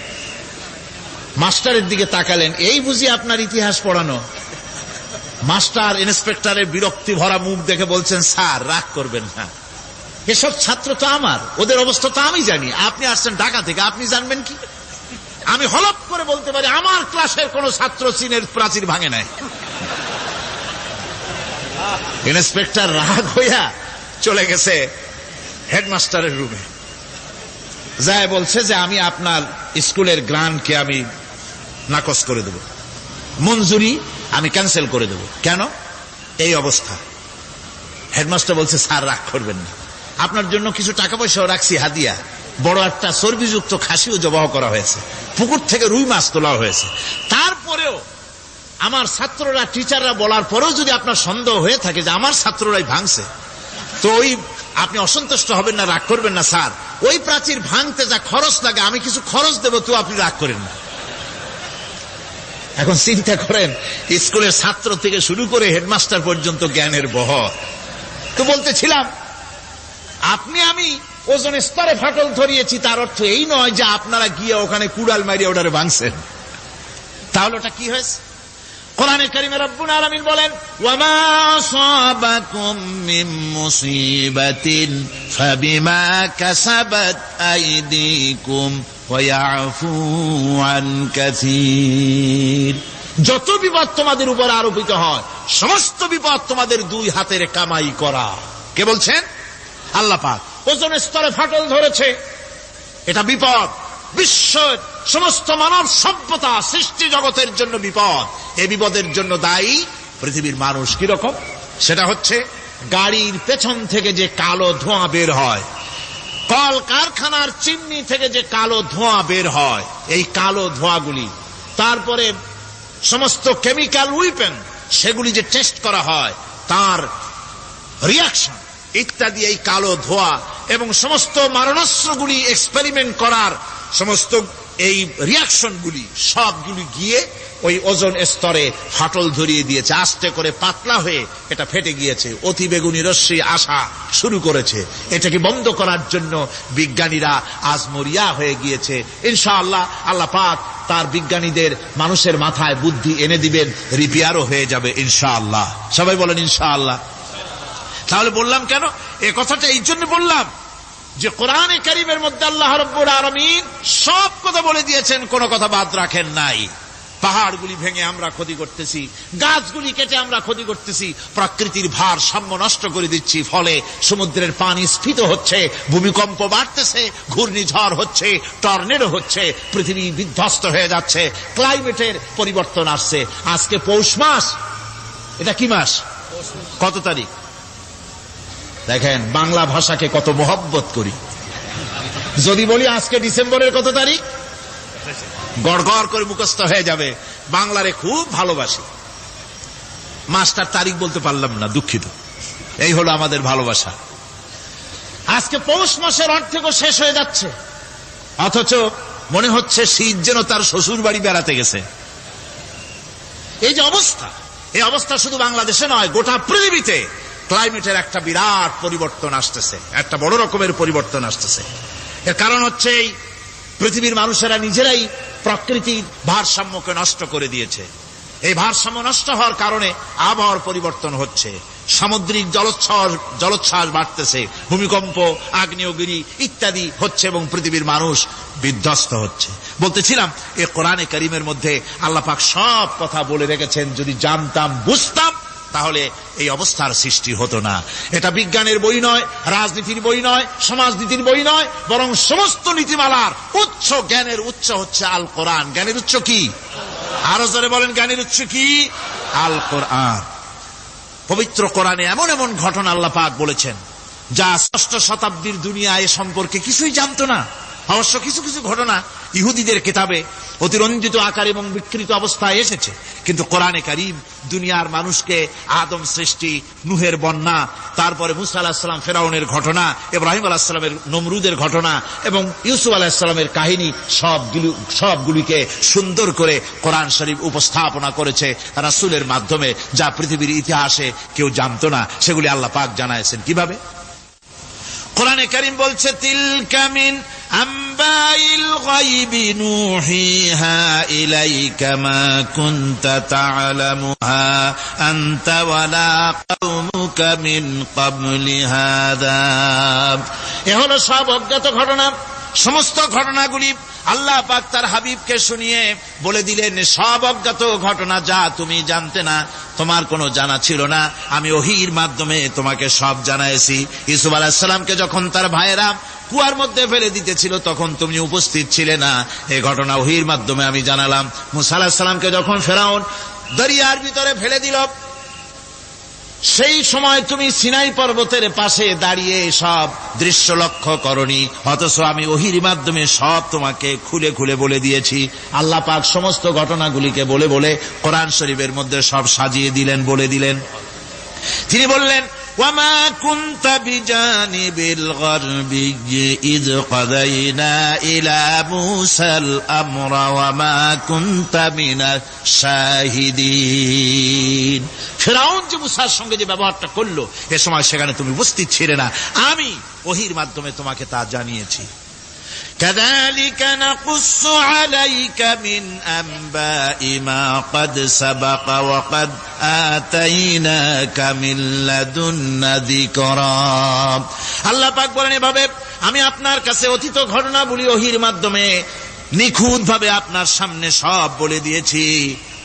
মাস্টারের দিকে তাকালেন, এই বুঝি আপনার ইতিহাস পড়ানো? মাস্টার ইন্সপেক্টরের বিরক্তি ভরা মুখ দেখে বলছেন স্যার রাগ করবেন না, এসব ছাত্র তো আমার, ওদের অবস্থা তো আমি জানি। আপনি আসছেন ঢাকা থেকে, আপনি জানবেন কি? আমি হলপ করে বলতে পারি আমার ক্লাসের কোন ছাত্র চীনের প্রাচীর ভাঙে নাই। ইন্সপেক্টর রাগ হইয়া চলে গেছে হেডমাস্টারের রুমে, যায় বলছে যে আমি আপনার স্কুলের গ্রান্টকে আমি নাকচ করে দেব, মঞ্জুরি আমি ক্যান্সেল করে দেব। কেন? এই অবস্থা। হেডমাস্টার বলছে স্যার রাগ করবেন না, আপনার জন্য কিছু টাকা পয়সাও রাখছি হাদিয়া, বড় একটা চর্বিযুক্ত খাসিও জবাহ করা হয়েছে, পুকুর থেকে রুই মাছ তোলা হয়েছে। তারপরেও আমার ছাত্ররা, টিচাররা বলার পরেও যদি আপনার সন্দেহ হয়ে থাকে যে আমার ছাত্ররাই ভাঙছে, তো ওই আপনি অসন্তুষ্ট হবেন না, রাগ করবেন না। স্যার ওই প্রাচীর ভাঙতে যা খরচ লাগে আমি কিছু খরচ দেব, তো আপনি রাগ করেন না। এখন চিন্তা করেন, স্কুলের ছাত্র থেকে শুরু করে হেডমাস্টার পর্যন্ত জ্ঞানের বহর। তো বলতেছিলাম আপনি আমি ওজোন স্তরে ফাটল ধরিয়েছি, তার অর্থ এই নয় যে আপনারা গিয়ে ওখানে কুড়াল মারিয়ে ওটারে ভাঙছেন। তাহলে ওটা কি হয়েছে? কোরআনে কারিমে রব্বুল আলামিন বলেন ওয়ামা আসাবাকুম মিন মুসিবাতিন ফাবিমা কাসাবাত আইদিকুম ওয়া ইয়াফু আন কাসীর। যত বিপদ তোমাদের উপর আরোপিত হয় সমস্ত বিপদ তোমাদের দুই হাতের কামাই করা। কে বলছেন? আল্লাহ পাক। ওজোন স্তরে ফাটল ধরেছে, এটা বিপদ, বিশ্বের সমস্ত মানব সভ্যতা সৃষ্টি জগতের জন্য বিপদ। এই বিপদের জন্য দায়ী পৃথিবীর মানুষ। কিরকম? সেটা হচ্ছে গাড়ির পেছন থেকে যে কালো ধোঁয়া বের হয়, কল কারখানার চিমনি থেকে যে কালো ধোঁয়া বের হয়, এই কালো ধোঁয়াগুলি, তারপরে সমস্ত কেমিক্যাল উইপেন সেগুলি যে টেস্ট করা হয়, তার রিয়াকশন ইত্যাদি, এই কালো ধোঁয়া এবং সমস্ত মারণাস্ত্রগুলি এক্সপেরিমেন্ট করার সমস্ত এই রিয়াকশনগুলি সবগুলি গিয়ে ওই ওজন স্তরে ফাটল ধরিয়ে দিয়েছে, আস্তে করে পাতলা হয়ে এটা ফেটে গিয়েছে, অতি বেগুনি রশ্মি আসা শুরু করেছে। এটাকে বন্ধ করার জন্য বিজ্ঞানীরা আজ মরিয়া হয়ে গিয়েছে। ইনশাআল্লাহ আল্লাহ পাক তার বিজ্ঞানীদের মানুষের মাথায় বুদ্ধি এনে দিবেন, রিপেয়ারও হয়ে যাবে ইনশাআল্লাহ। সবাই বলেন ইনশাআল্লাহ। তাহলে বললাম কেন এ কথাটা? এই জন্য বললাম যে কোরআনে কারীমের মধ্যে আল্লাহ রাব্বুল আলামিন সব কথা বলে দিয়েছেন, কোনো কথা বাদ রাখেন নাই। পাহাড়গুলি ভেঙে আমরা ক্ষতি করতেছি, গাছগুলি কেটে আমরা ক্ষতি করতেছি, প্রকৃতির ভারসাম্য নষ্ট করে দিচ্ছি, ফলে সমুদ্রের পানি স্ফীত হচ্ছে, ভূমিকম্প বাড়তেছে, ঘূর্ণিঝড় হচ্ছে, টর্নেডো হচ্ছে, পৃথিবী বিধ্বস্ত হয়ে যাচ্ছে, ক্লাইমেটের পরিবর্তন আসছে। আজকে পৌষ মাস, এটা কি মাস? কত তারিখ? দেখেন বাংলা ভাষাকে কত মহব্বত করি। যদি বলি আজকে ডিসেম্বরের কত তারিখ, গড়গড় করে মুখস্থ হয়ে যাবে। বাংলারে খুব ভালোবাসি, মাসটার তারিখ বলতে পারলাম না, দুঃখিত। এই হলো আমাদের ভালোবাসা। আজকে পৌষ মাসের অর্ধেকও শেষ হয়ে যাচ্ছে, অথচ মনে হচ্ছে শীত যেন তার শ্বশুর বাড়ি বেড়াতে গেছে। এই যে অবস্থা, এই অবস্থা শুধু বাংলাদেশে নয়, গোটা পৃথিবীতে ক্লাইমেটের একটা বিরাট পরিবর্তন আসতেছে, একটা বড় রকমের পরিবর্তন আসতেছে। এর কারণ হচ্ছে এই পৃথিবীর মানুষেরা নিজেরাই প্রকৃতির ভারসাম্যকে নষ্ট করে দিয়েছে। এই ভারসাম্য নষ্ট হওয়ার কারণে আবহাওয়ার পরিবর্তন হচ্ছে, সামুদ্রিক জলোচ্ছ্বাস বাড়তেছে, ভূমিকম্প, আগ্নেয়গিরি ইত্যাদি হচ্ছে এবং পৃথিবীর মানুষ বিধ্বস্ত হচ্ছে। বলতেছিলাম এই কোরআনে কারীমের মধ্যে আল্লাহ পাক সব কথা বলে রেখেছেন। যদি জানতাম, বুঝতাম, তাহলে এই অবস্থার সৃষ্টি হতো না। এটা বিজ্ঞানের বই নয়, রাজনীতির বই নয়, সমাজনীতির বই নয়, বরং সমস্ত নীতিমালার উৎস, জ্ঞানের উৎস হচ্ছে আল কোরআন। জ্ঞানের উৎস কি? আরো জোরে বলেন, জ্ঞানের উৎস কি? আল কোরআন। পবিত্র কোরআনে এমন এমন ঘটনা আল্লাহ পাক বলেছেন যা ষষ্ঠ শতাব্দীর দুনিয়া এ সম্পর্কে কিছুই জানতো না। অবশ্য কিছু কিছু ঘটনা ইহুদিদের কিতাবে অতিরঞ্জিত আকার এবং বিকৃত অবস্থায় এসেছে, কিন্তু কোরআনে কারীম দুনিয়ার মানুষকে আদম সৃষ্টি, নূহের বন্যা, তারপরে মুসা আলাইহিস সালাম ফেরাউনের ঘটনা, ইব্রাহিম আলাইহিস সালামের নমরুদের ঘটনা এবং ইউসুফ আলাইহিস সালামের কাহিনী সবগুলিকে সুন্দর করে কোরআন শরীফ উপস্থাপনা করেছে রাসূলের মাধ্যমে, যা পৃথিবীর ইতিহাসে কেউ জানতো না। সেগুলি আল্লাহ পাক জানাইছেন কিভাবে? কোরআনে কারীম বলছে, তিলকা মিন আম্বাইল গায়বি নূহিহা ইলাইকা মা কুনতা তা'লামুহা আনতা ওয়ালা কওমুকা মিন ক্বাবলি হাযা। এ হলো সব অজ্ঞাত ঘটনা। সমস্ত ঘটনাগুলি আল্লাহ পাক তার হাবিবকে শুনিয়ে বলে দিলেন, সব অজ্ঞাত ঘটনা যা তুমি জানতে না, তোমার কোনো জানা ছিল না, আমি ওহীর মাধ্যমে তোমাকে সব জানাইছি। ইউসুফ আলাইহিস সালামকে যখন তার ভাইয়েরা কুয়ার মধ্যে ফেলে দিতেছিল তখন তুমি উপস্থিত ছিলে না, এই ঘটনা ওহীর মাধ্যমে আমি জানালাম। মুসা আলাইহিস সালামকে যখন ফেরাউন দরিয়ার ভিতরে ফেলে দিল, সেই সময় তুমি সিনাই পর্বতের পাশে দাঁড়িয়ে সব দৃশ্য লক্ষ্য করনি, অথচ আমি ওহীর মাধ্যমে সব তোমাকে খুলে খুলে বলে দিয়েছি। আল্লাহ পাক সমস্ত ঘটনাগুলিকে বলে বলে কোরআন শরীফের মধ্যে সব সাজিয়ে দিলেন, বলে দিলেন। তিনি বললেন, وما كنت بجانب الغربي إذ قضينا إلى موسى الأمر وما كنت من الشاهدين। ফিরআউন যে মুসার সঙ্গে যে ব্যবহারটা করলো, এ সময় সেখানে তুমি উপস্থিত ছিলে না, আমি ওহীর মাধ্যমে তোমাকে তা জানিয়েছি। كذلك نقص عليك من أنباء ما قد سبق وقد آتيناك من لدنا ذكرا। আল্লাহ পাক বলেন, এভাবে আমি আপনার কাছে অতীত ঘটনাবলী ওহীর মাধ্যমে নিখুঁত ভাবে আপনার সামনে সব বলে দিয়েছি।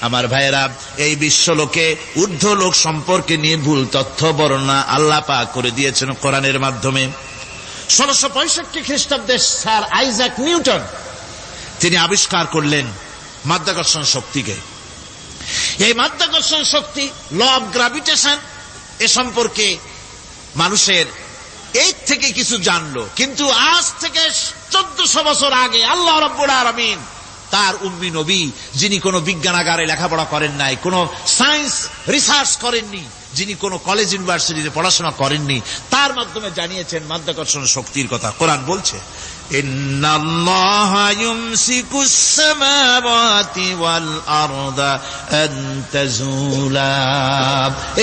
আমার ভাইয়েরা, এই বিশ্বলোকে ঊর্ধ্ব লোক সম্পর্কে নির্ভুল তথ্য বর্ণনা আল্লাহ পাক করে দিয়েছেন কোরআনের মাধ্যমে। 1665 খ্রিস্টাব্দে স্যার আইজাক নিউটন তিনি আবিষ্কার করলেন মাধ্যাকর্ষণ শক্তিকে। এই মাধ্যাকর্ষণ শক্তি, ল অফ গ্রাভিটেশন, এ সম্পর্কে মানুষের এই থেকে কিছু জানলো, কিন্তু আজ থেকে 1400 বছর আগে আল্লাহ রাব্বুল আলামিন তার উম্মি নবী, যিনি কোনো বিজ্ঞানাগারে লেখাপড়া করেন নাই, কোনো সায়েন্স রিসার্চ করেননি, যিনি কোনো কলেজ ইউনিভার্সিটিতে পড়াশোনা করেননি, তার মাধ্যমে জানিয়েছেন মাধ্যাকর্ষণ শক্তির কথা। কোরআন বলছে, ইন্নাল্লাহা ইউমসিকুস সামাওয়াতি ওয়াল আরদা আন তাজুলা।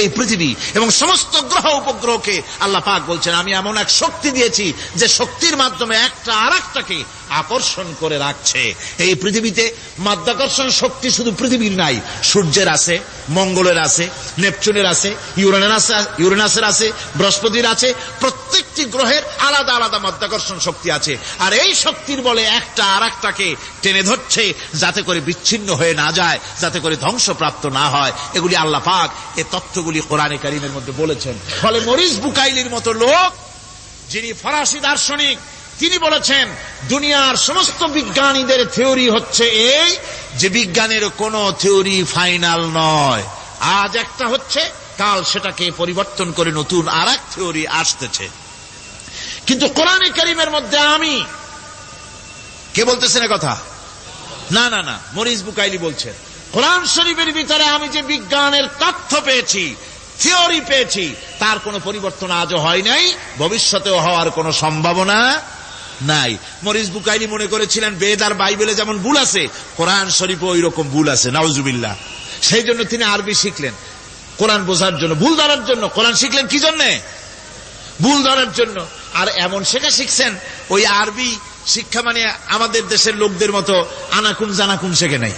এই পৃথিবী এবং সমস্ত গ্রহ উপগ্রহকে আল্লাহ পাক বলছেন আমি এমন এক শক্তি দিয়েছি যে শক্তির মাধ্যমে একটা আরেকটাকে আকর্ষণ করে রাখছে। এই পৃথিবীতে মাধ্যাকর্ষণ শক্তি শুধু পৃথিবীর নাই, সূর্যের আছে, মঙ্গলের আছে, নেপচুনের আছে, ইউরেনাসের আছে, বৃহস্পতির আছে। প্রত্যেকটি গ্রহের আলাদা আলাদা মাধ্যাকর্ষণ শক্তি আছে। আর এই শক্তির বলে একটা আরেকটাকে টেনে ধরছে যাতে করে বিচ্ছিন্ন হয়ে না যায়, যাতে করে ধ্বংসপ্রাপ্ত না হয়। এগুলি আল্লাহ পাক এই তথ্যগুলি কোরআনে কারীমের মধ্যে বলেছেন। ফলে মরিস বুকাইলির মতো লোক, যিনি ফরাসি দার্শনিক, তিনি বলেছেন দুনিয়ার সমস্ত বিজ্ঞানীদের থিওরি হচ্ছে এই যে বিজ্ঞানের কোনো থিওরি ফাইনাল নয়। আজ একটা হচ্ছে, কাল সেটাকে পরিবর্তন করে নতুন আর এক থিওরি আসতেছে। কিন্তু কোরআনে কারীমের মধ্যে আমি, কে বলতেছেন এ কথা? না না না, মরিস বুকাইলি বলছেন কোরআন শরীফের ভিতরে আমি যে বিজ্ঞানের তথ্য পেয়েছি, থিওরি পেয়েছি, তার কোনো পরিবর্তন আজও হয় নাই, ভবিষ্যতেও হওয়ার কোনো সম্ভাবনা নাই। মরিস বুকাইলি মনে করেছিলেন বেদ আর বাইবেলে যেমন ভুল আছে, কোরআন শরীফে ওই রকম ভুল আছে, নাউজুবিল্লাহ। সেই জন্য তিনি আরবি শিখলেন কোরআন বোঝার জন্য, ভুল ধরার জন্য। কোরআন শিখলেন কি জন্যে? ভুল ধরার জন্য। আর এমন শেখা শিখছেন, ওই আরবি শিক্ষা মানে আমাদের দেশের লোকদের মতো আনাকুন জানাকুন শেখে নাই,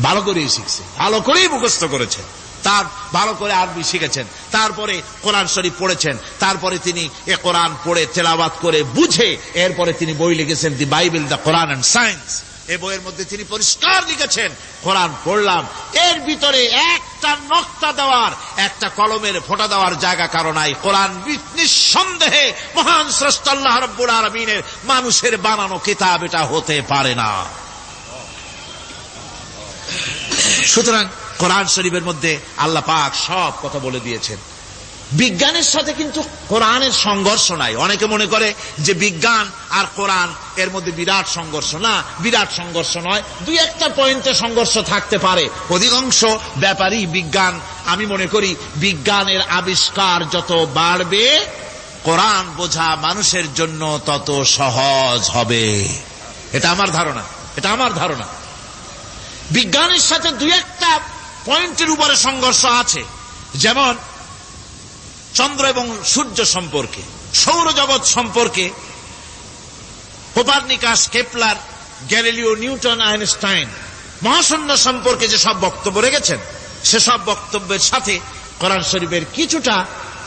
ভালো করেই শিখছে, ভালো করেই মুখস্থ করেছে, তার ভালো করে আরবি শিখেছেন, তারপরে কোরআন শরীফ পড়েছেন, তারপরে তিনি এ কোরআন পড়ে তেলাওয়াত করে বুঝে এরপরে তিনি বই লিখেছেন দি Bible, the Quran and science. এই বইয়ের মধ্যে তিনি পরিষ্কার লিখেছেন কোরআন পড়লাম, এর ভিতরে একটা নকতা দেওয়ার, একটা কলমের ফোঁটা দেওয়ার জায়গা কারো নাই। কোরআন নিঃসন্দেহে মহান স্রষ্টা আল্লাহ রাব্বুল আলামিনের মানুষের বানানো কিতাব, এটা হতে পারে না। সুতরাং কোরআন শরীফের মধ্যে আল্লাহ পাক সব কথা বলে দিয়েছেন। বিজ্ঞানের সাথে কিন্তু কোরআনের সংঘর্ষ নাই। অনেকে মনে করে যে বিজ্ঞান আর কোরআন এর মধ্যে বিরাট সংঘর্ষ। না, বিরাট সংঘর্ষ নয়, দুই একটা পয়েন্টে সংঘর্ষ থাকতে পারে। অধিকাংশ ব্যাপারই বিজ্ঞান, আমি মনে করি বিজ্ঞানের আবিষ্কার যত বাড়বে, কোরআন বোঝা মানুষের জন্য তত সহজ হবে। এটা আমার ধারণা, এটা আমার ধারণা। বিজ্ঞানের সাথে দুই একটা পয়েন্টের উপরে সংঘর্ষ আছে, যেমন চন্দ্র এবং সূর্য সম্পর্কে, সৌরজগৎ সম্পর্কে Copernicus, Kepler, Galileo, Newton, Einstein মহাশূন্য সম্পর্কে যে সব বক্তব্য রেখেছেন, সেসব বক্তব্যের সাথে কোরআন শরীফের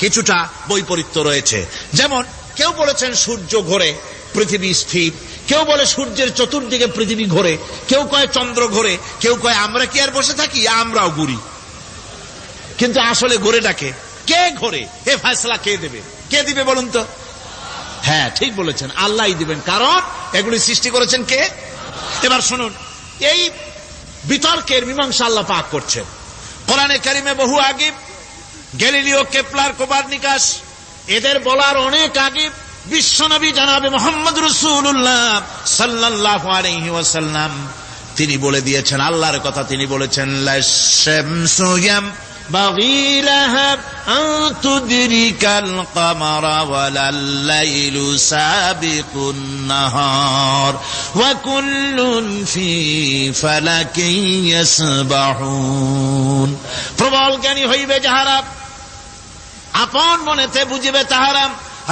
কিছুটা বৈপরীত্য রয়েছে। যেমন কেউ বলেছেন সূর্য ঘোরে, পৃথিবী স্থির, কেউ বলে সূর্যের চতুর্দিকে পৃথিবী ঘোরে, কেউ কয় চন্দ্র ঘোরে, কেউ কয় আমরা কি আর বসে থাকি, আমরাও ঘুরি। কিন্তু আসলে ঘোরেটাকে কে ঘোরে, এ ফয়সালা কে দেবে? কে দিবে বলুন তো? হ্যাঁ, ঠিক বলেছেন, আল্লাহই দিবেন, কারণ এগুলি সৃষ্টি করেছেন কে? এবার শুনুন, এই বিতর্কের মীমাংসা আল্লাহ পাক করছেন কোরআনে কারিমে বহু আগে। গ্যালিলিও, কেপলার, কোপারনিকাস এদের বলার অনেক আগে বিশ্বনবী জনাবে মুহাম্মদ রাসূলুল্লাহ সাল্লাল্লাহু আলাইহি ওয়াসাল্লাম তিনি বলে দিয়েছেন, আল্লাহর কথা তিনি বলেছেন, লাশ-শামসু ইয়ানবাগী লাহা আন তুদরিকাল কামারা ওয়ালাল লাইলু সাবিকুন নাহার ওয়া কুল্লুন ফি ফালাকিন ইয়াসবাহুন। প্রবল জ্ঞানী হইবে যাহারা, আপন মনেতে বুঝিবে তাহারা,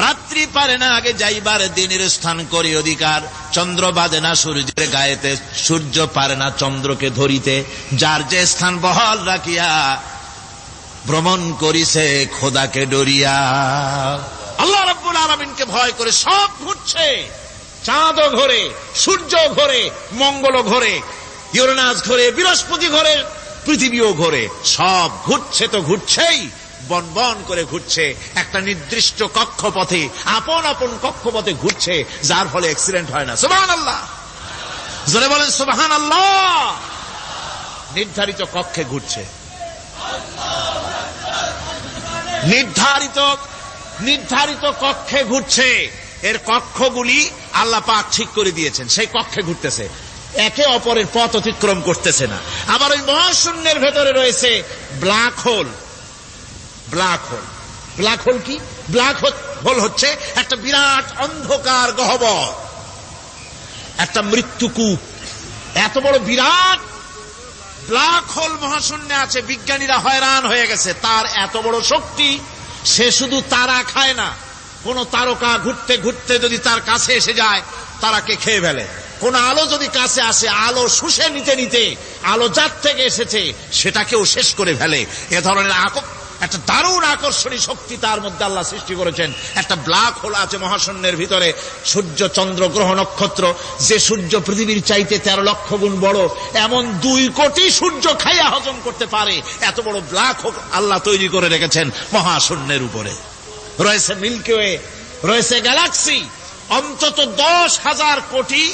রাত্রি পারে না আগে যাইবার দিনের স্থান করি অধিকার। চন্দ্র বাঁধে না সূর্যের গায়েতে, সূর্য পারে না চন্দ্রকে ধরিতে। যার যে স্থান বহাল রাখিয়া ভ্রমণ করিছে খোদাকে ডরিয়া। আল্লাহ রাব্বুল আলামিনকে ভয় করে সব ঘুরছে, চাঁদও ঘোরে, সূর্য ঘোরে, মঙ্গল ঘোরে, ইউরেনাস ঘোরে, বৃহস্পতি ঘোরে, পৃথিবীও ঘোরে। সব ঘুরছে তো ঘুরছেই, বন বন করে ঘুরছে একটা নির্দিষ্ট কক্ষপথে, আপন আপন কক্ষপথে ঘুরছে, যার ফলে অ্যাক্সিডেন্ট হয় না। সুবহানাল্লাহ, জোরে বলেন সুবহানাল্লাহ। নির্ধারিত কক্ষে ঘুরছে, নির্ধারিত কক্ষে ঘুরছে। এর কক্ষগুলি আল্লাহ পাক ঠিক করে দিয়েছেন, সেই কক্ষে ঘুরতেছে, একে অপরের পথ অতিক্রম করতেছে না। আবার ওই মহাশূন্যের ভেতরে রয়েছে black hole. Black hole, black hole কি? ব্ল্যাক হোল হচ্ছে একটা বিরাট অন্ধকার গহ্বর, একটা মৃত্যুকূপ, এত বড় বিরাট ব্ল্যাক হোল মহাশূন্যে আছে। বিজ্ঞানীরা হয়রান হয়ে গেছে, তার এত বড় শক্তি। সে শুধু তারা খায় না, কোন তারকা ঘুরতে ঘুরতে যদি তার কাছে এসে যায় তারাকে খেয়ে ফেলে। কোন আলো যদি কাছে আসে, আলো শুষে নিতে নিতে আলো যার থেকে এসেছে সেটাকেও শেষ করে ফেলে। এ ধরনের একটা দারুণ আকর্ষণী শক্তি তার মধ্যে আল্লাহ সৃষ্টি করেছেন। একটা ব্ল্যাক হোল আছে মহাশূন্যের ভিতরে। সূর্য, চন্দ্র, গ্রহ, নক্ষত্র, যে সূর্য পৃথিবীর চাইতে 13 লক্ষ গুণ বড়, এমন 2 কোটি সূর্য খাইয়া হজম করতে পারে এত বড় ব্ল্যাক হোল আল্লাহ তৈরি করে রেখেছেন মহাশূন্যের উপরে। রয়েছে মিল্কি ওয়ে, রয়েছে গ্যালাক্সি, অন্তত 10,000 কোটি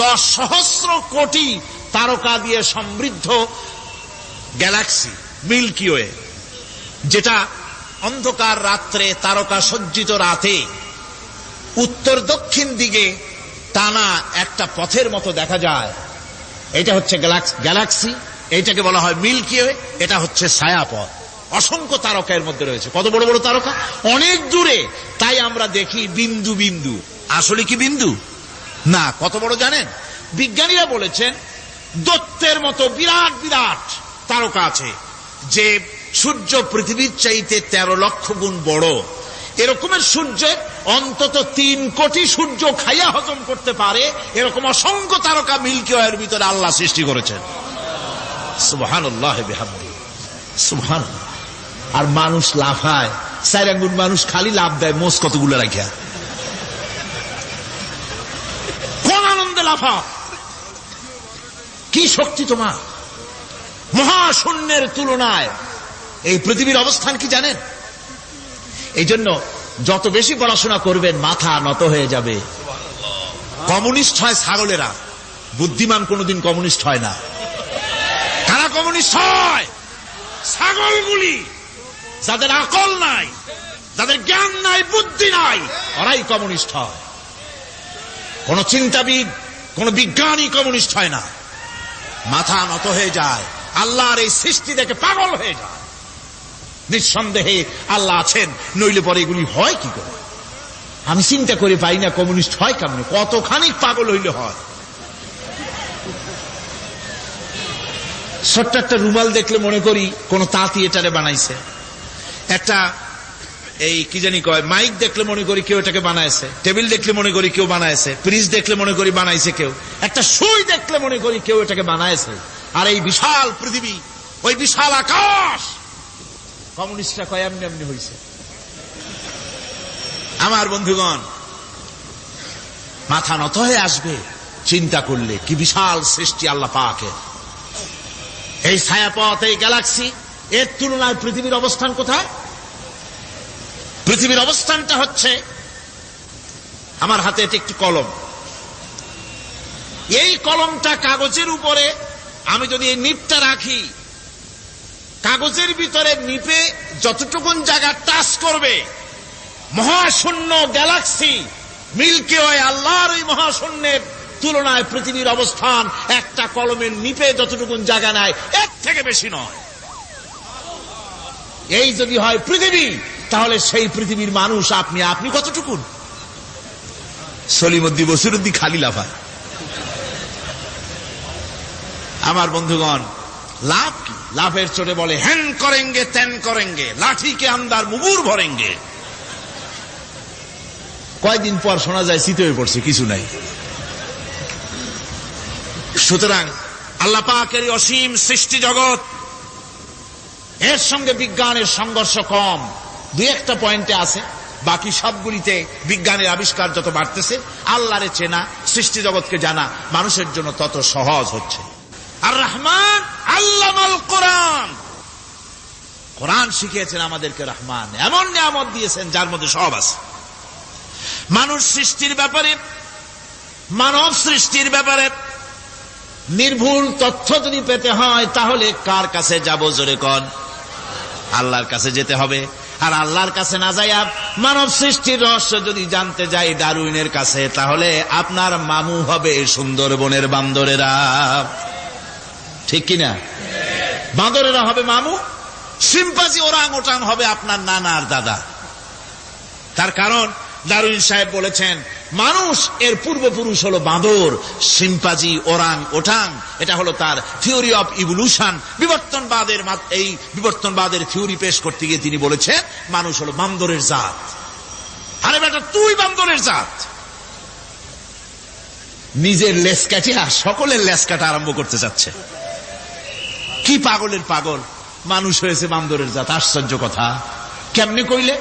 10 সহস্র কোটি তারকা দিয়ে সমৃদ্ধ গ্যালাক্সি মিল্কি ওয়ে, যেটা অন্ধকার রাত্রে, তারকা সজ্জিত রাতে উত্তর দক্ষিণ দিকে টানা একটা পথের মতো দেখা যায়। এটা হচ্ছে গ্যালাক্সি, এইটাকে বলা হয় মিল্কি ওয়ে। এটা হচ্ছে ছায়াপথ। অসংখ্য তারকা এর মধ্যে রয়েছে। কত বড় বড় তারকা, অনেক দূরে। তাই আমরা দেখি বিন্দু বিন্দু, আসলে কি বিন্দু না। কত বড় জানেন? বিজ্ঞানীরা বলেছেন দৈত্যের মতো বিরাট বিরাট তারকা আছে, যে সূর্য পৃথিবীর চাইতে 13 লক্ষ গুণ বড়। এরকমের সূর্যের অন্তত 3 কোটি সূর্য খাইয়া হজম করতে পারে এরকম অসংখ্য তারকা মিল্কি ওয়ের ভিতরে আল্লাহ সৃষ্টি করেছেন। সুবহানাল্লাহ বিহামদিহি, সুবহানাল্লাহ। আর মানুষ লাফায়, 4 আঙ্গুল মানুষ খালি লাফ দেয় মোষ কতগুলো রাখিয়া। কোন আনন্দে লাফা, কি শক্তি তোমার! মহাশূন্যের তুলনায় এই পৃথিবীর অবস্থান কি জানেন? এই জন্য যত বেশি পড়াশোনা করবেন মাথা নত হয়ে যাবে। কমিউনিস্ট হয় ছাগলেরা, বুদ্ধিমান কোনদিন কমিউনিস্ট হয় না। কারা কমিউনিস্ট হয়? ছাগলগুলি, যাদের আকল নাই, যাদের জ্ঞান নাই, বুদ্ধি নাই, ওরাই কমিউনিস্ট হয়। কোন চিন্তাবিদ, কোন বিজ্ঞানী কমিউনিস্ট হয় না। মাথা নত হয়ে যায়, আল্লাহর এই সৃষ্টি দেখে পাগল হয়ে যায়। নিঃসন্দেহে আল্লাহ আছেন, নইলে পরে এগুলি হয় কি করে? আমি চিন্তা করে পাই না কমিউনিস্ট হয় কেমন, কতখানি পাগল হইলে হয়। ছোট্ট একটা রুমাল দেখলে মনে করি কোন তাঁতি এটারে বানাইছে। একটা এই কি জানি কয় মাইক দেখলে মনে করি কেউ এটাকে বানাইছে। টেবিল দেখলে মনে করি কেউ বানাইছে। ফ্রিজ দেখলে মনে করি বানাইছে কেউ। একটা সুই দেখলে মনে করি কেউ এটাকে বানাইছে। আর এই বিশাল পৃথিবী, ওই বিশাল আকাশ, কমিউনিস্টরা কয় এমনি এমনি হয়েছে। আমার বন্ধুগণ, মাথা নত হয়ে আসবে চিন্তা করলে কি বিশাল সৃষ্টি আল্লাহ পাকের। এই ছায়াপথ, এই গ্যালাক্সি, এর তুলনায় পৃথিবীর অবস্থান কোথায়? পৃথিবীর অবস্থানটা হচ্ছে, আমার হাতে এটি একটি কলম। এই কলমটা কাগজের উপরে আমি যদি এই নিপটা রাখি, কাগজের ভিতরে নিপে যতটুকুন জায়গা টাচ করবে, মহাশূন্য গ্যালাক্সি মিল্কি ওয়ে, আল্লাহর ওই মহাশূন্যের তুলনায় পৃথিবীর অবস্থান একটা কলমের নিপে যতটুকুন জায়গা নেয় এর থেকে বেশি নয়। এই যদি হয় পৃথিবী, তাহলে সেই পৃথিবীর মানুষ আপনি কতটুকুন? সলিমুদ্দি বসিরুদ্দি খালি লাফায়। আমার বন্ধুগণ, লাভ কি? লাভের চোটে বলে হ্যান করেঙ্গে ত্যান করেঙ্গে, লাঠি কে আন্দার মুগুর ভরেঙ্গে। কয়েকদিন পর শোনা যায় শীত হয়ে পড়ছে, কিছু নাই। সুতরাং আল্লাহ পাকের অসীম সৃষ্টি জগৎ, এর সঙ্গে বিজ্ঞানের সংঘর্ষ কম। 2-1টা পয়েন্টে আছে, বাকি সবগুলিতে বিজ্ঞানের আবিষ্কার যত বাড়তেছে, আল্লাহরে চেনা, সৃষ্টি জগৎকে জানা মানুষের জন্য তত সহজ হচ্ছে। আর রহমান আল্লামাল কোরআন, কোরআন শিখিয়েছেন আমাদেরকে। রহমান এমন নিয়ামত দিয়েছেন যার মধ্যে সব আছে। মানুষ সৃষ্টির ব্যাপারে, মানব সৃষ্টির ব্যাপারে নির্ভুল তথ্য যদি পেতে হয়, তাহলে কার কাছে যাব? জোরে কোন? আল্লাহর কাছে যেতে হবে। আর আল্লাহর কাছে না যাইয়া মানব সৃষ্টির রহস্য যদি জানতে যাই ডারউইনের কাছে, তাহলে আপনার মামু হবে সুন্দরবনের বান্দরেরা। ঠিক কিনা? বান্দরেরা হবে মামু, সিম্পাজি ওরাং ওটাং হবে আপনার নানার দাদা। তার কারণ ডারউইন সাহেব বলেছেন মানুষ এর পূর্বপুরুষ হলো বাঁদর, শিম্পাজি, ওরাং ওটাং। এটা হলো তার থিওরি অফ ইভলিউশন। এই বিবর্তনবাদের থিওরি পেশ করতে গিয়ে তিনি বলেছেন মানুষ হলো বান্দরের জাত। আরে বেটা, তুই বান্দরের জাত। নিজের লেজ কাটিয়া সকলের লেজ কাটা আরম্ভ করতে যাচ্ছে। কি পাগলের পাগল, মানুষ হয়েছে বান্দরের জাত। আশ্চর্য কথা। কেমনে কইলে?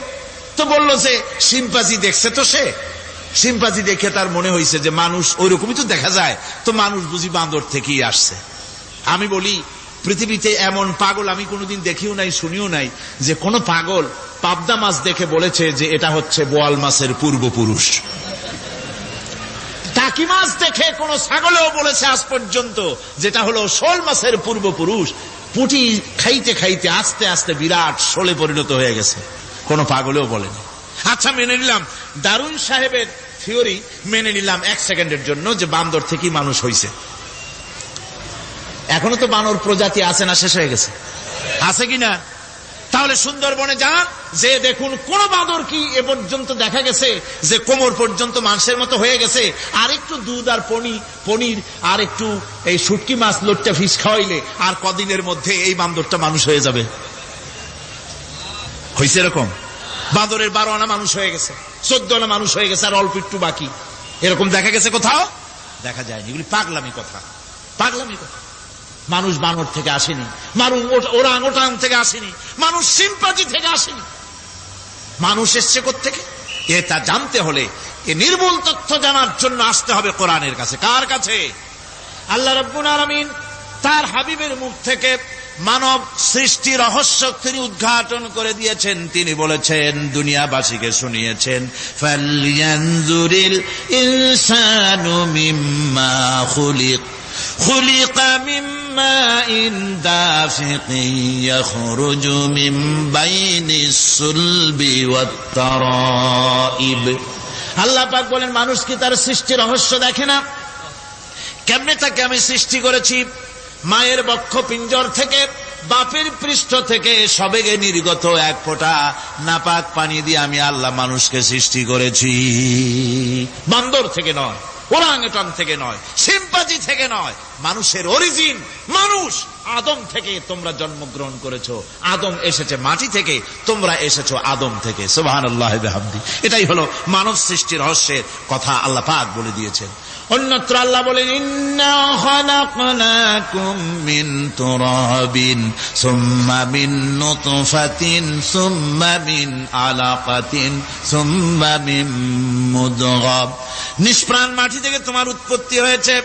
তো বললো যে শিম্পাজি দেখছে, তো সে শিম্পাজি দেখে তার মনে হয়েছে যে মানুষ ওইরকমই তো দেখা যায়, তো মানুষ বুঝি বান্দর থেকেই আসছে। আমি বলি, পৃথিবীতে এমন পাগল আমি কোনোদিন দেখিও নাই, শুনিও নাই যে কোন পাগল পাবদা মাছ দেখে বলেছে যে এটা হচ্ছে বোয়াল মাছের পূর্বপুরুষ। টাকি মাছ দেখে কোন ছাগলেও বলেছে আজ পর্যন্ত যেটা হলো শোল মাছের পূর্বপুরুষ। পুঁটি খাইতে খাইতে আস্তে আস্তে বিরাট শোলে পরিণত হয়ে গেছে, কোন পাগলেও বলেনি। আচ্ছা, মেনে নিলাম ডারউইন সাহেবের থিওরি, মেনে নিলাম 1 সেকেন্ডের জন্য যে বান্দর থেকেই মানুষ হয়েছে। এখনো তো বানর প্রজাতি আছে না শেষ হয়ে গেছে? আছে কিনা? তাহলে সুন্দরবনে যান, যে দেখুন কোন বাঁদর কি এ পর্যন্ত দেখা গেছে যে কোমর পর্যন্ত মানুষের মতো হয়ে গেছে? আর একটু দুধ আর পনির আর একটু এই শুটকি মাছ লোট্টা ফিশ খাওয়াইলে আর কদিনের মধ্যে এই বান্দরটা মানুষ হয়ে যাবে। হয়েছে এরকম? বাঁদরের 12 আনা মানুষ হয়ে গেছে, 14 আনা মানুষ হয়ে গেছে, আর অল্প একটু বাকি। এরকম দেখা গেছে কোথাও? দেখা যায়নি। এগুলি পাগলামি কথা, পাগলামি কথা। মানুষ বানর থেকে আসেনি, মানুষ ওরাং ওটাং থেকে আসেনি, মানুষ শিম্পাজি থেকে আসেনি। মানুষ এসছে কোত্থেকে? এটা জানতে হলে এ নির্মূল তথ্য জানার জন্য আসতে হবে কোরআনের কাছে। কার কাছে? আল্লাহ রাব্বুল আলামিন তার হাবিবের মুখ থেকে মানব সৃষ্টি রহস্য তিনি উদ্ঘাটন করে দিয়েছেন। তিনি বলেছেন, দুনিয়াবাসীকে শুনিয়েছেন, ফালয়ানজুরিল ইনসানু মিম্মা খুলিকা মিম্মা ইন দাফিকিন ইয়াখরুজু মিন বাইনিস সুলবি ওয়াত তারাইব। আল্লাহ পাক বলেন, মানুষ কি তার সৃষ্টি রহস্য দেখে না? কেমনে তাকে আমি সৃষ্টি করেছি? মায়ের বক্ষ পিঞ্জর থেকে, বাপের পৃষ্ঠ থেকে সবেগে নির্গত এক ফোঁটা নাপাক পানি দিয়ে আমি আল্লাহ মানুষকে সৃষ্টি করেছি। বান্দর থেকে নয়, ওরাংওটাং থেকে নয়, শিম্পাজি থেকে নয়। মানুষের অরিজিন মানুষ। আদম থেকে তোমরা জন্মগ্রহণ করেছো, আদম এসেছে মাটি থেকে, তোমরা এসেছো আদম থেকে। সুবহানাল্লাহ বিহামদি। এটাই হলো মানব সৃষ্টির রহস্যের কথা আল্লাহ পাক বলে দিয়েছেন। অন্যত্র আল্লাহ বলেন, ইন্না খালাকনাকুম মিন তুরাবিন সুম্মা মিন নুতফাতিন সুম্মা মিন আলাকাতিন সুম্মা মিন মুদগাহ। নিষ্প্রাণ মাটি থেকে তোমার উৎপত্তি হয়েছে,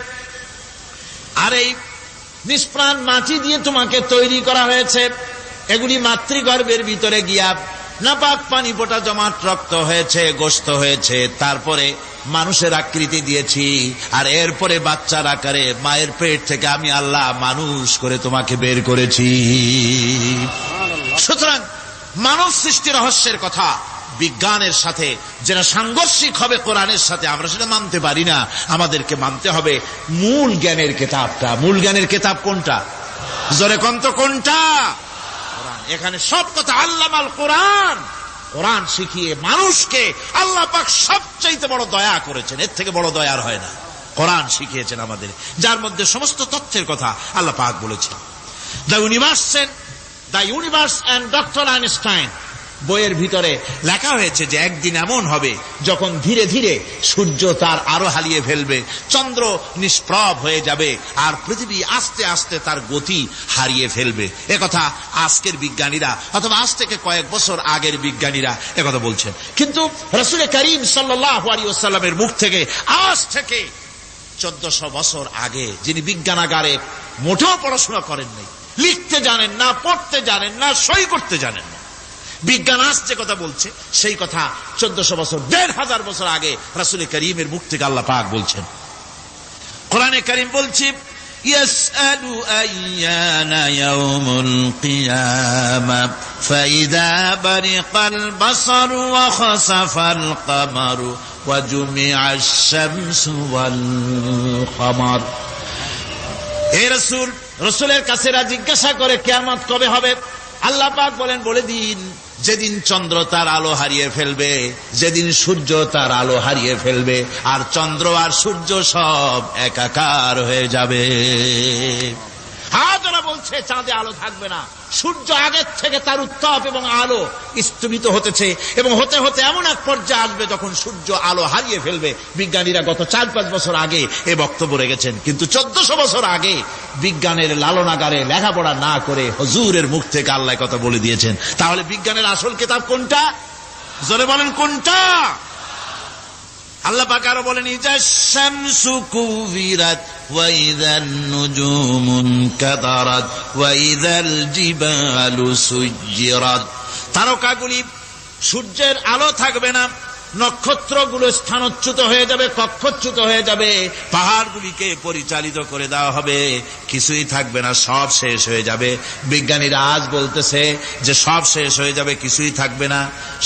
আর এই নিষ্প্রাণ মাটি দিয়ে তোমাকে তৈরি করা হয়েছে। এগুলি মাতৃগর্ভের ভিতরে গিয়া নাপাক পানি ফোঁটা জমাট রক্ত হয়েছে, গোশত হয়েছে, তারপরে মানুষের আকৃতি দিয়েছি, আর এরপরে বাচ্চার আকারে মায়ের পেট থেকে আমি আল্লাহ মানুষ করে তোমাকে বের করেছি। সুতরাং মানব সৃষ্টি রহস্যের কথা বিজ্ঞানের সাথে যেটা সাংঘর্ষিক হবে কোরআনের সাথে, আমরা সেটা মানতে পারি না। আমাদেরকে মানতে হবে মূল জ্ঞানের কেতাবটা। মূল জ্ঞানের কেতাব কোনটা? জোরে কন্ত কোনটা? কোরআন। এখানে সব কথা আল্লামাল কোরআন। কোরআন শিখিয়ে মানুষকে আল্লাহ পাক সবচাইতে বড় দয়া করেছেন, এর থেকে বড় দয়ার হয় না। কোরআন শিখিয়েছেন আমাদের, যার মধ্যে সমস্ত তথ্যের কথা আল্লাহ পাক বলেছেন। The universe and doctor Einstein বইয়ের ভিতরে লেখা হয়েছে যে একদিন এমন হবে যখন ধীরে ধীরে সূর্য তার আরো হারিয়ে ফেলবে, চন্দ্র নিষ্প্রভ হয়ে যাবে, আর পৃথিবী আস্তে আস্তে তার গতি হারিয়ে ফেলবে। একথা আজকের বিজ্ঞানীরা অথবা আজ থেকে কয়েক বছর আগের বিজ্ঞানীরা একথা বলছেন। কিন্তু রাসূল করিম সাল্লাল্লাহু আলাইহি ওয়াসাল্লামের মুখ থেকে আজ থেকে 1400 বছর আগে, যিনি বিজ্ঞানাগারে মোটেও পড়াশোনা করেন নাই, লিখতে জানেন না, পড়তে জানেন না, সই করতে জানেন না, বিজ্ঞান আজ যে কথা বলছে সেই কথা 1400 বছর, 1500 বছর আগে রাসূল করিমের মুখ থেকে আল্লাহ পাক বলছেন। কোরআনে কারীম বলছে, ইয়াসআলু আইয়ানা ইয়াউমুল কিয়ামা ফাইযা বারিকাল বাসারু ওয়া খাসাফাল কামারু ওয়া জুমিআশ শামসু ওয়াল কামার। হে রাসূল, রাসূলের কাছে জিজ্ঞাসা করে কিয়ামত কবে হবে? আল্লাহ পাক বলেন বলে দিন, যেদিন চন্দ্র তার আলো হারিয়ে ফেলবে, যেদিন সূর্য তার আলো হারিয়ে ফেলবে, আর চন্দ্র আর সূর্য সব একাকার হয়ে যাবে। হাজারা বলছে চাঁদে আলো থাকবে না, সূর্য আগের থেকে তার উত্তাপ এবং আলো স্থগিত হতেছে, এবং হতে হতে এমন এক পর্যায়ে আসবে যখন সূর্য আলো হারিয়ে ফেলবে। বিজ্ঞানীরা গত 4-5 বছর আগে এ বক্তব্য রেখেছেন, কিন্তু 1400 বছর আগে বিজ্ঞানের লালনাগারে লেখাপড়া না করে হুজুরের মুখ থেকে আল্লাহ কথা বলে দিয়েছেন। তাহলে বিজ্ঞানের আসল কিতাব কোনটা? জোরে বলেন কোনটা? আল্লাহ পাক আরো বলেন, ইযাশ শামসু কুবিরাত ওয়া ইযান নুজুমুন কাদারাত ওয়া ইযাল জিবালু সুজ্জিরাত। তারকাগুলি, সূর্যের আলো থাকবে না, নক্ষত্রগুলো স্থানচ্যুত হয়ে যাবে, কক্ষচ্যুত হয়ে যাবে, পাহাড়গুলিকে পরিচালিত করে দেওয়া হবে, কিছুই থাকবে না, সব শেষ হয়ে যাবে। বিজ্ঞানীরা আজ বলতেছে যে সব শেষ হয়ে যাবে, কিছুই থাকবে না,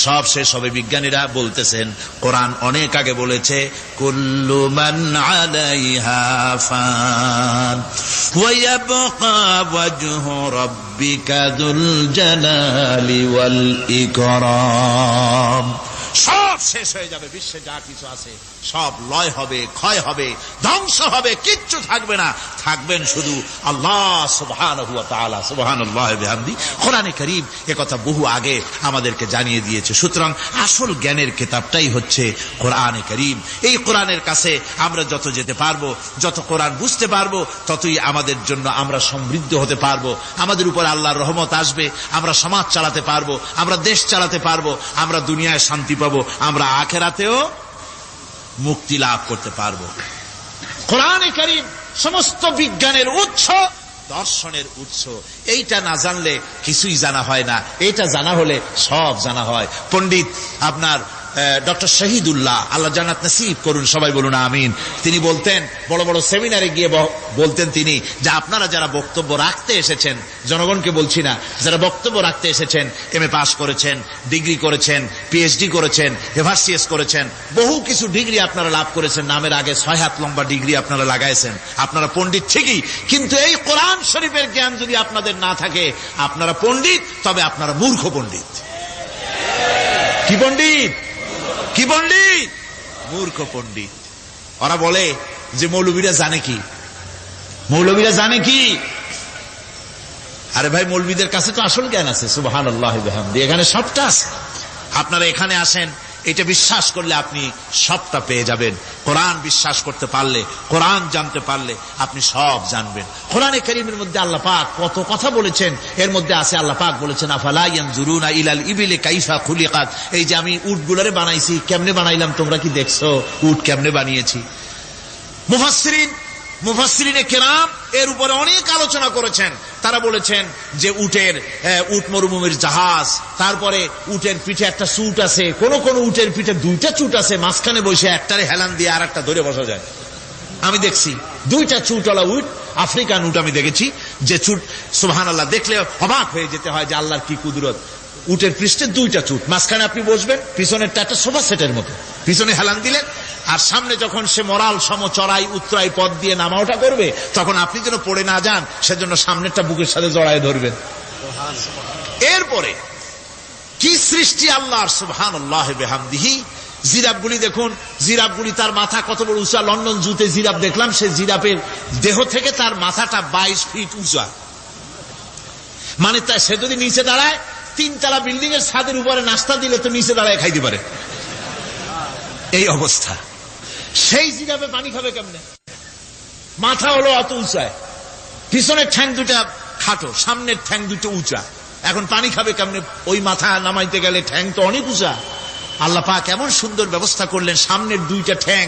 সব শেষ হবে। বিজ্ঞানীরা বলতেছেন, কোরআন অনেক আগে বলেছে, কুল্লু মান আলাইহা ফান ওয়া ইয়াবকা ওয়াজহু রাব্বিকা যুল জালালি ওয়াল ইকরাম। সব শেষ হয়ে যাবে, বিশ্বে যা কিছু আছে সব লয় হবে, ক্ষয় হবে, ধ্বংস হবে, কিচ্ছু থাকবে না, থাকবেন শুধু আল্লাহ সুবহানাহু ওয়া তাআলা। সুবহানাল্লাহি বিহামদি। কোরআনে কারীম একথা বহু আগে আমাদেরকে জানিয়ে দিয়েছে। সুতরাং আসল জ্ঞানের কিতাবটাই হচ্ছে কোরআনে কারীম। এই কোরআনের কাছে আমরা যত যেতে পারবো, যত কোরআন বুঝতে পারবো, ততই আমাদের জন্য আমরা সমৃদ্ধ হতে পারবো, আমাদের উপর আল্লাহর রহমত আসবে, আমরা সমাজ চালাতে পারবো, আমরা দেশ চালাতে পারবো, আমরা দুনিয়ায় শান্তি পাবো, আমরা আখিরাতেও মুক্তি লাভ করতে পারবো। কোরআনে কারীম সমস্ত বিজ্ঞানের উৎস, দর্শনের উৎস। এইটা না জানলে কিছুই জানা হয় না, এইটা জানা হলে সব জানা হয়। পণ্ডিত আপনার ডক্টর শহীদুল্লাহ, আল্লাহ জান্নাত নসিব করুন, সবাই বলুন আমিন। তিনি বলতেন, বড় বড় সেমিনারে গিয়ে বলতেন তিনি, যে আপনারা যারা বক্তব্য রাখতে এসেছেন, জনগণকে বলছি না, যারা বক্তব্য রাখতে এসেছেন, এমএ পাস করেছেন, ডিগ্রি করেছেন, পিএইচডি করেছেন, এভারসিএস করেছেন, বহু কিছু ডিগ্রি আপনারা লাভ করেছেন, নামের আগে 6 হাত লম্বা ডিগ্রি আপনারা লাগাইছেন, আপনারা পণ্ডিত ঠিকই, কিন্তু এই কোরআন শরীফের জ্ঞান যদি আপনাদের না থাকে, আপনারা পণ্ডিত, তবে আপনারা মূর্খ পণ্ডিত। কি পণ্ডিত? কি পণ্ডিত? মূর্খ পণ্ডিত। ওরা বলে যে মৌলবীরা জানে কি, মৌলবীরা জানে কি? আরে ভাই, মৌলবীদের কাছে তো আসল জ্ঞান আছে। সুবহানাল্লাহি ওয়া বিহামদি। এখানে সবটা আছে। আপনারা এখানে আসেন, এটা বিশ্বাস করলে আপনি সবটা পেয়ে যাবেন। কোরআন বিশ্বাস করতে পারলে, কোরআন জানতে পারলে আপনি সব জানবেন। কোরআনে কারীমের মধ্যে আল্লাহ পাক কত কথা বলেছেন। এর মধ্যে আছে, আল্লাহ পাক বলেছেন, আফালা ইয়ানজুরুনা ইলাল ইবিলি কাইফা খুলিকাত। এই যে আমি উটগুলোরে বানাইছি, কেমনে বানাইলাম তোমরা কি দেখছো? উট কেমনে বানিয়েছি? মুফাসসিরিনে কেরাম এর উপরে অনেক আলোচনা করেছেন। তারা বলেছেন যে উট মরুভূমির জাহাজ, তারপরে উটের পিঠে একটা চুট আছে, কোন কোন উটের পিঠে 2টা চুট আছে, মাঝখানে বসে একটারে হেলান দিয়ে আর একটা ধরে বসা যায়। আমি দেখছি 2টা চুটওয়ালা উট, আফ্রিকান উট আমি দেখেছি, যে চুট সুবহানাল্লাহ দেখলে অবাক হয়ে যেতে হয় যে আল্লাহর কি কুদরত। উটের পৃষ্ঠে 2টা চুট, মাঝখানে আপনি বসবেন, পিছনেরটা একটা সোফা সেটের মতো, পিছনে হেলান দিলেন, আর সামনে যখন সে মরাল সম চড়াই উত্তরাই পথ দিয়ে নামা ওঠা করবে, তখন আপনি যেন পড়ে না যান সেজন্য সামনেরটা বুকের সাথে জড়ায় ধরবেন। এরপরে কি সৃষ্টি আল্লাহর, সুবহানাল্লাহি বিহামদিহি। জিরাফগুলি দেখুন, জিরাফগুলি তার মাথা কত বড় উঁচা। লন্ডন জুতে জিরাফ দেখলাম, সে জিরাফের দেহ থেকে তার মাথাটা 22 ফিট উঁচা। মানে সে যদি নিচে দাঁড়ায়, 3 তলা বিল্ডিং এর ছাদের উপরে নাস্তা দিলে তো নিচে দাঁড়ায় খাইতে পারে, এই অবস্থা। সেই জিরাফে পানি খাবে কেমনে? মাথা হলো অত উঁচায়, পিছনের ঠ্যাং 2টা খাটো, সামনের ঠ্যাং 2টো উঁচা, এখন পানি খাবে কেমনে? ওই মাথা নামাইতে গেলে ঠ্যাং তো অনেক উঁচা। আল্লাহ পাক এমন সুন্দর ব্যবস্থা করলেন, সামনের 2টা ঠ্যাং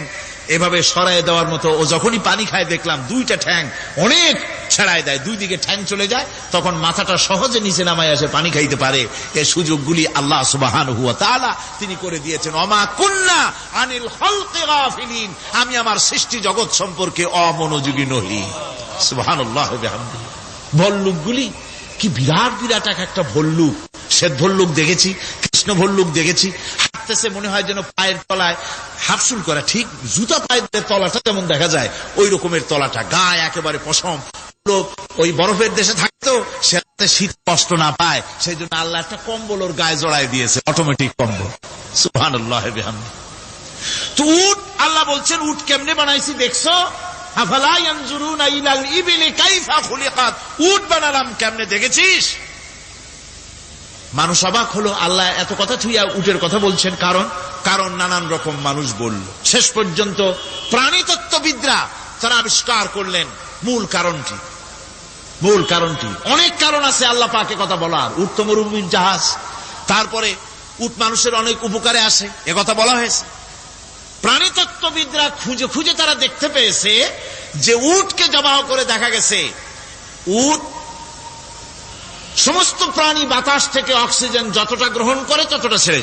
এভাবে সরায় দেওয়ার মতো। ও যখনই পানি খায় দেখলাম 2টা ঠ্যাং অনেক ছেড়ায় দেয়, 2 দিকে ঠ্যাং চলে যায়, তখন মাথাটা সহজে নিচে নামায় আসে, পানি খাইতে পারে। এই সুযোগগুলি আল্লাহ সুবহানাহু ওয়া তাআলা তিনি করে দিয়েছেন। ওমা কুন্না আনিল খালকি গাফিলিন, আমি আমার সৃষ্টি জগৎ সম্পর্কে অমনোযোগী নহি। সুবহানাল্লাহি ওয়া বিহামদিহি। ভল্লুকগুলি কি বিরাট বিরাট একটা ভল্লুক, শ্বেত ভল্লুক দেখেছি, কৃষ্ণ ভল্লুক দেখেছি, হাঁটতেছে মনে হয় যেন পায়ের তলায় হাফসুল করা, ঠিক জুতা পায়ের তলাটা যেমন দেখা যায় ওই রকমের তলাটা, গায়ে একেবারে পশম। ওই বরফের দেশে থাকতো, সে শীত কষ্ট না পায় সেই জন্য আল্লাহ একটা কম্বল ওর গায়ে জড়াই দিয়েছে, অটোমেটিক কম্বল। সুবহানাল্লাহ বিহামদিহি। তো উট, আল্লাহ বলছেন উট কেমনে বানাইছি দেখছো? আফালা ইয়ানজুরুনা ইলাল ইবিলি কাইফা খুলিকাত, উট বানালাম কেমনে দেখেছিস? মানুষ অবাক হলো, আল্লাহ এত কথা থুইয়া উটের কথা বলছেন। কারণ নানান রকম মানুষ বলল। শেষ পর্যন্ত প্রাণীতত্ত্ববিদরা তারা আবিষ্কার করলেন মূল কারণটি। অনেক কারণ আছে আল্লাহ পাকে কথা বলার। উট তো মরুভূমির জাহাজ, তারপরে উট মানুষের অনেক উপকারে আসে, একথা বলা হয়েছে। প্রাণীতত্ত্ববিদরা খুঁজে খুঁজে তারা দেখতে পেয়েছে যে উটকে জবাহ করে দেখা গেছে উট সমস্ত প্রাণী বাতাস থেকে অক্সিজেন যতটা গ্রহণ করে ততটা ছেড়ে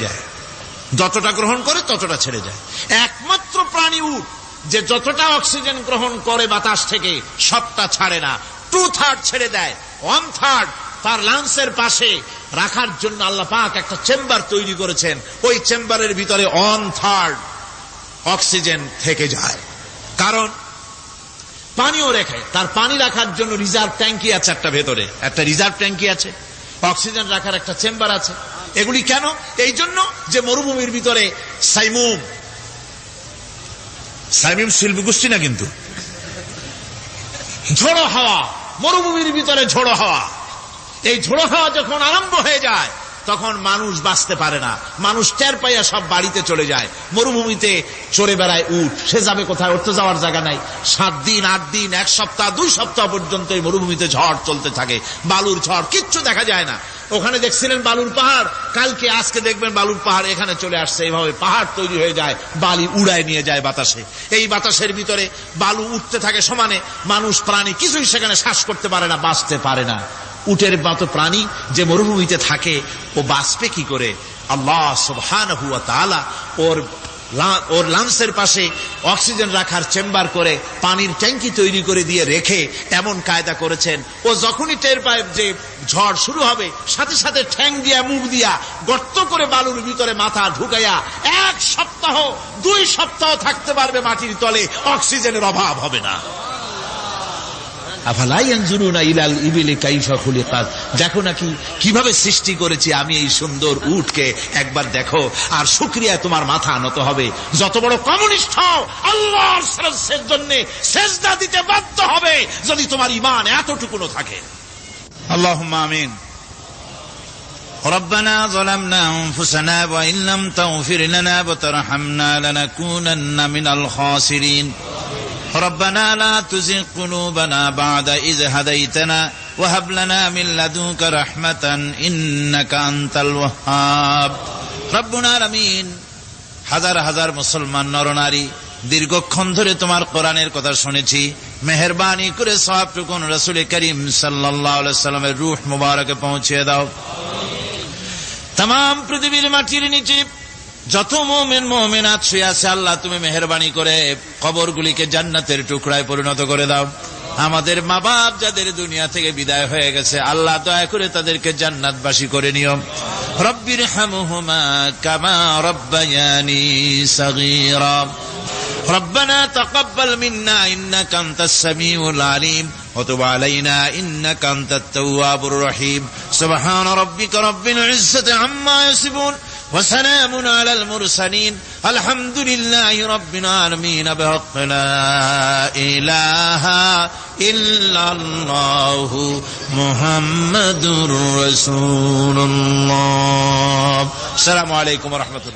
যায়। একমাত্র প্রাণী উট যে যতটা অক্সিজেন গ্রহণ করে বাতাস থেকে সবটা ছাড়ে না, 2/3 ছেড়ে দেয়। 1/3 তার লাংসের পাশে রাখার জন্য আল্লাহ পাক একটা চেম্বার তৈরি করেছেন। ওই চেম্বারের ভিতরে 1/3 অক্সিজেন থেকে যায়। কারণ পানিও রেখে, তার পানি রাখার জন্য রিজার্ভ ট্যাঙ্কি আছে, একটা রিজার্ভ ট্যাঙ্কি আছে, অক্সিজেন রাখার একটা চেম্বার আছে। এগুলি কেন? এই জন্য যে মরুভূমির ভিতরে সাইমুম শিল্পী গোষ্ঠী না, কিন্তু ঝোড়ো হাওয়া, মরুভূমির ভিতরে ঝোড়ো হাওয়া, এই ঝোড়ো হাওয়া যখন আরম্ভ হয়ে যায় তখন মানুষ বাঁচতে পারে না, মানুষ টের পাইয়া সব বাড়িতে চলে যায়। মরুভূমিতে চড়ে বেড়ায় উট, সে যাবে কোথায়? ওর তো যাওয়ার জায়গা নাই। 7 দিন 8 দিন 1 সপ্তাহ 2 সপ্তাহ পর্যন্ত এই মরুভূমিতে ঝড় চলতে থাকে, বালুর ঝড়, কিচ্ছু দেখা যায় না। ওখানে দেখছিলেন বালুর পাহাড়, কালকে আজকে দেখবেন বালুর পাহাড় এখানে চলে আসছে। এইভাবে পাহাড় তৈরি হয়ে যায়, বালি উড়ায় নিয়ে যায় বাতাসে। এই বাতাসের ভিতরে বালু উঠতে থাকে সমানে, মানুষ প্রাণী কিছুই সেখানে শ্বাস করতে পারে না, বাঁচতে পারে না। উটের মতো প্রাণী যে মরুভূমিতে থাকে ও বাঁচবে কি করে? আল্লাহ সুবহানাহু ওয়া তাআলা ওর লাংসের পাশে অক্সিজেন রাখার চেম্বার করে পানির ট্যাঙ্কি তৈরি করে দিয়ে রেখে এমন কায়দা করেছেন, ও যখনই টের পায় যে ঝড় শুরু হবে সাথে সাথে ঠ্যাং দিয়া মুখ দিয়া গর্ত করে বালুর ভিতরে মাথা ঢুকাইয়া 1 সপ্তাহ 2 সপ্তাহ থাকতে পারবে মাটির তলে, অক্সিজেনের অভাব হবে না। আফালা ইয়ানজুরুনা ইলাল ইবিলি কাইফা খুলিকাত, দেখো নাকি কিভাবে সৃষ্টি করেছি আমি এই সুন্দর উটকে, একবার দেখো। আর শুকরিয়া তোমার মাথা নত হবে। যত বড় কমিউনিস্ট হও, আল্লাহর শ্রেষ্ঠের জন্য সেজদা দিতে বাধ্য হবে যদি তোমার ঈমান এতটুকুনো থাকে। আল্লাহুম্মা আমিন। ربنا ظلمنا أنفسنا وإن لم تغفر لنا وترحمنا لنكونن من الخاسرين ربنا لا تزغ قلوبنا بعد إذ هديتنا وهب لنا من لدنك رحمة إنك أنت الوهاب ربنا العالمين। হাজার হাজার মুসলমান নরনারী দীর্ঘক্ষণ ধরে তোমার কোরআনের কথা শুনেছি, মেহেরবানি করে সওয়াবটুকু রাসূল করিম সাল্লাল্লাহু আলাইহি সাল্লামের রূহ মুবারকে পৌঁছে দাও। तमाम পৃথিবীর মাটির নিচে যত মুমিন মুমিনাত শুয়ে আছে, আল্লাহ তুমি মেহেরবানি করে কবরগুলিকে জান্নাতের টুকরায় পরিণত করে দাও। আমাদের মা বাপ যাদের দুনিয়া থেকে বিদায় হয়ে গেছে, আল্লাহ দয়া করে তাদেরকে জান্নাতবাসী করে নিও। রব্বিরহামহুমা কামা রব্বায়ানি সগীরা ربنا تقبل منا إنك أنت السميع العليم وتب علينا إنك أنت التواب الرحيم سبحان ربك رب العزة عما يصفون وسلام على المرسلين الحمد لله رب العالمين بحق لا إله إلا الله محمد رسول الله السلام عليكم ورحمة الله।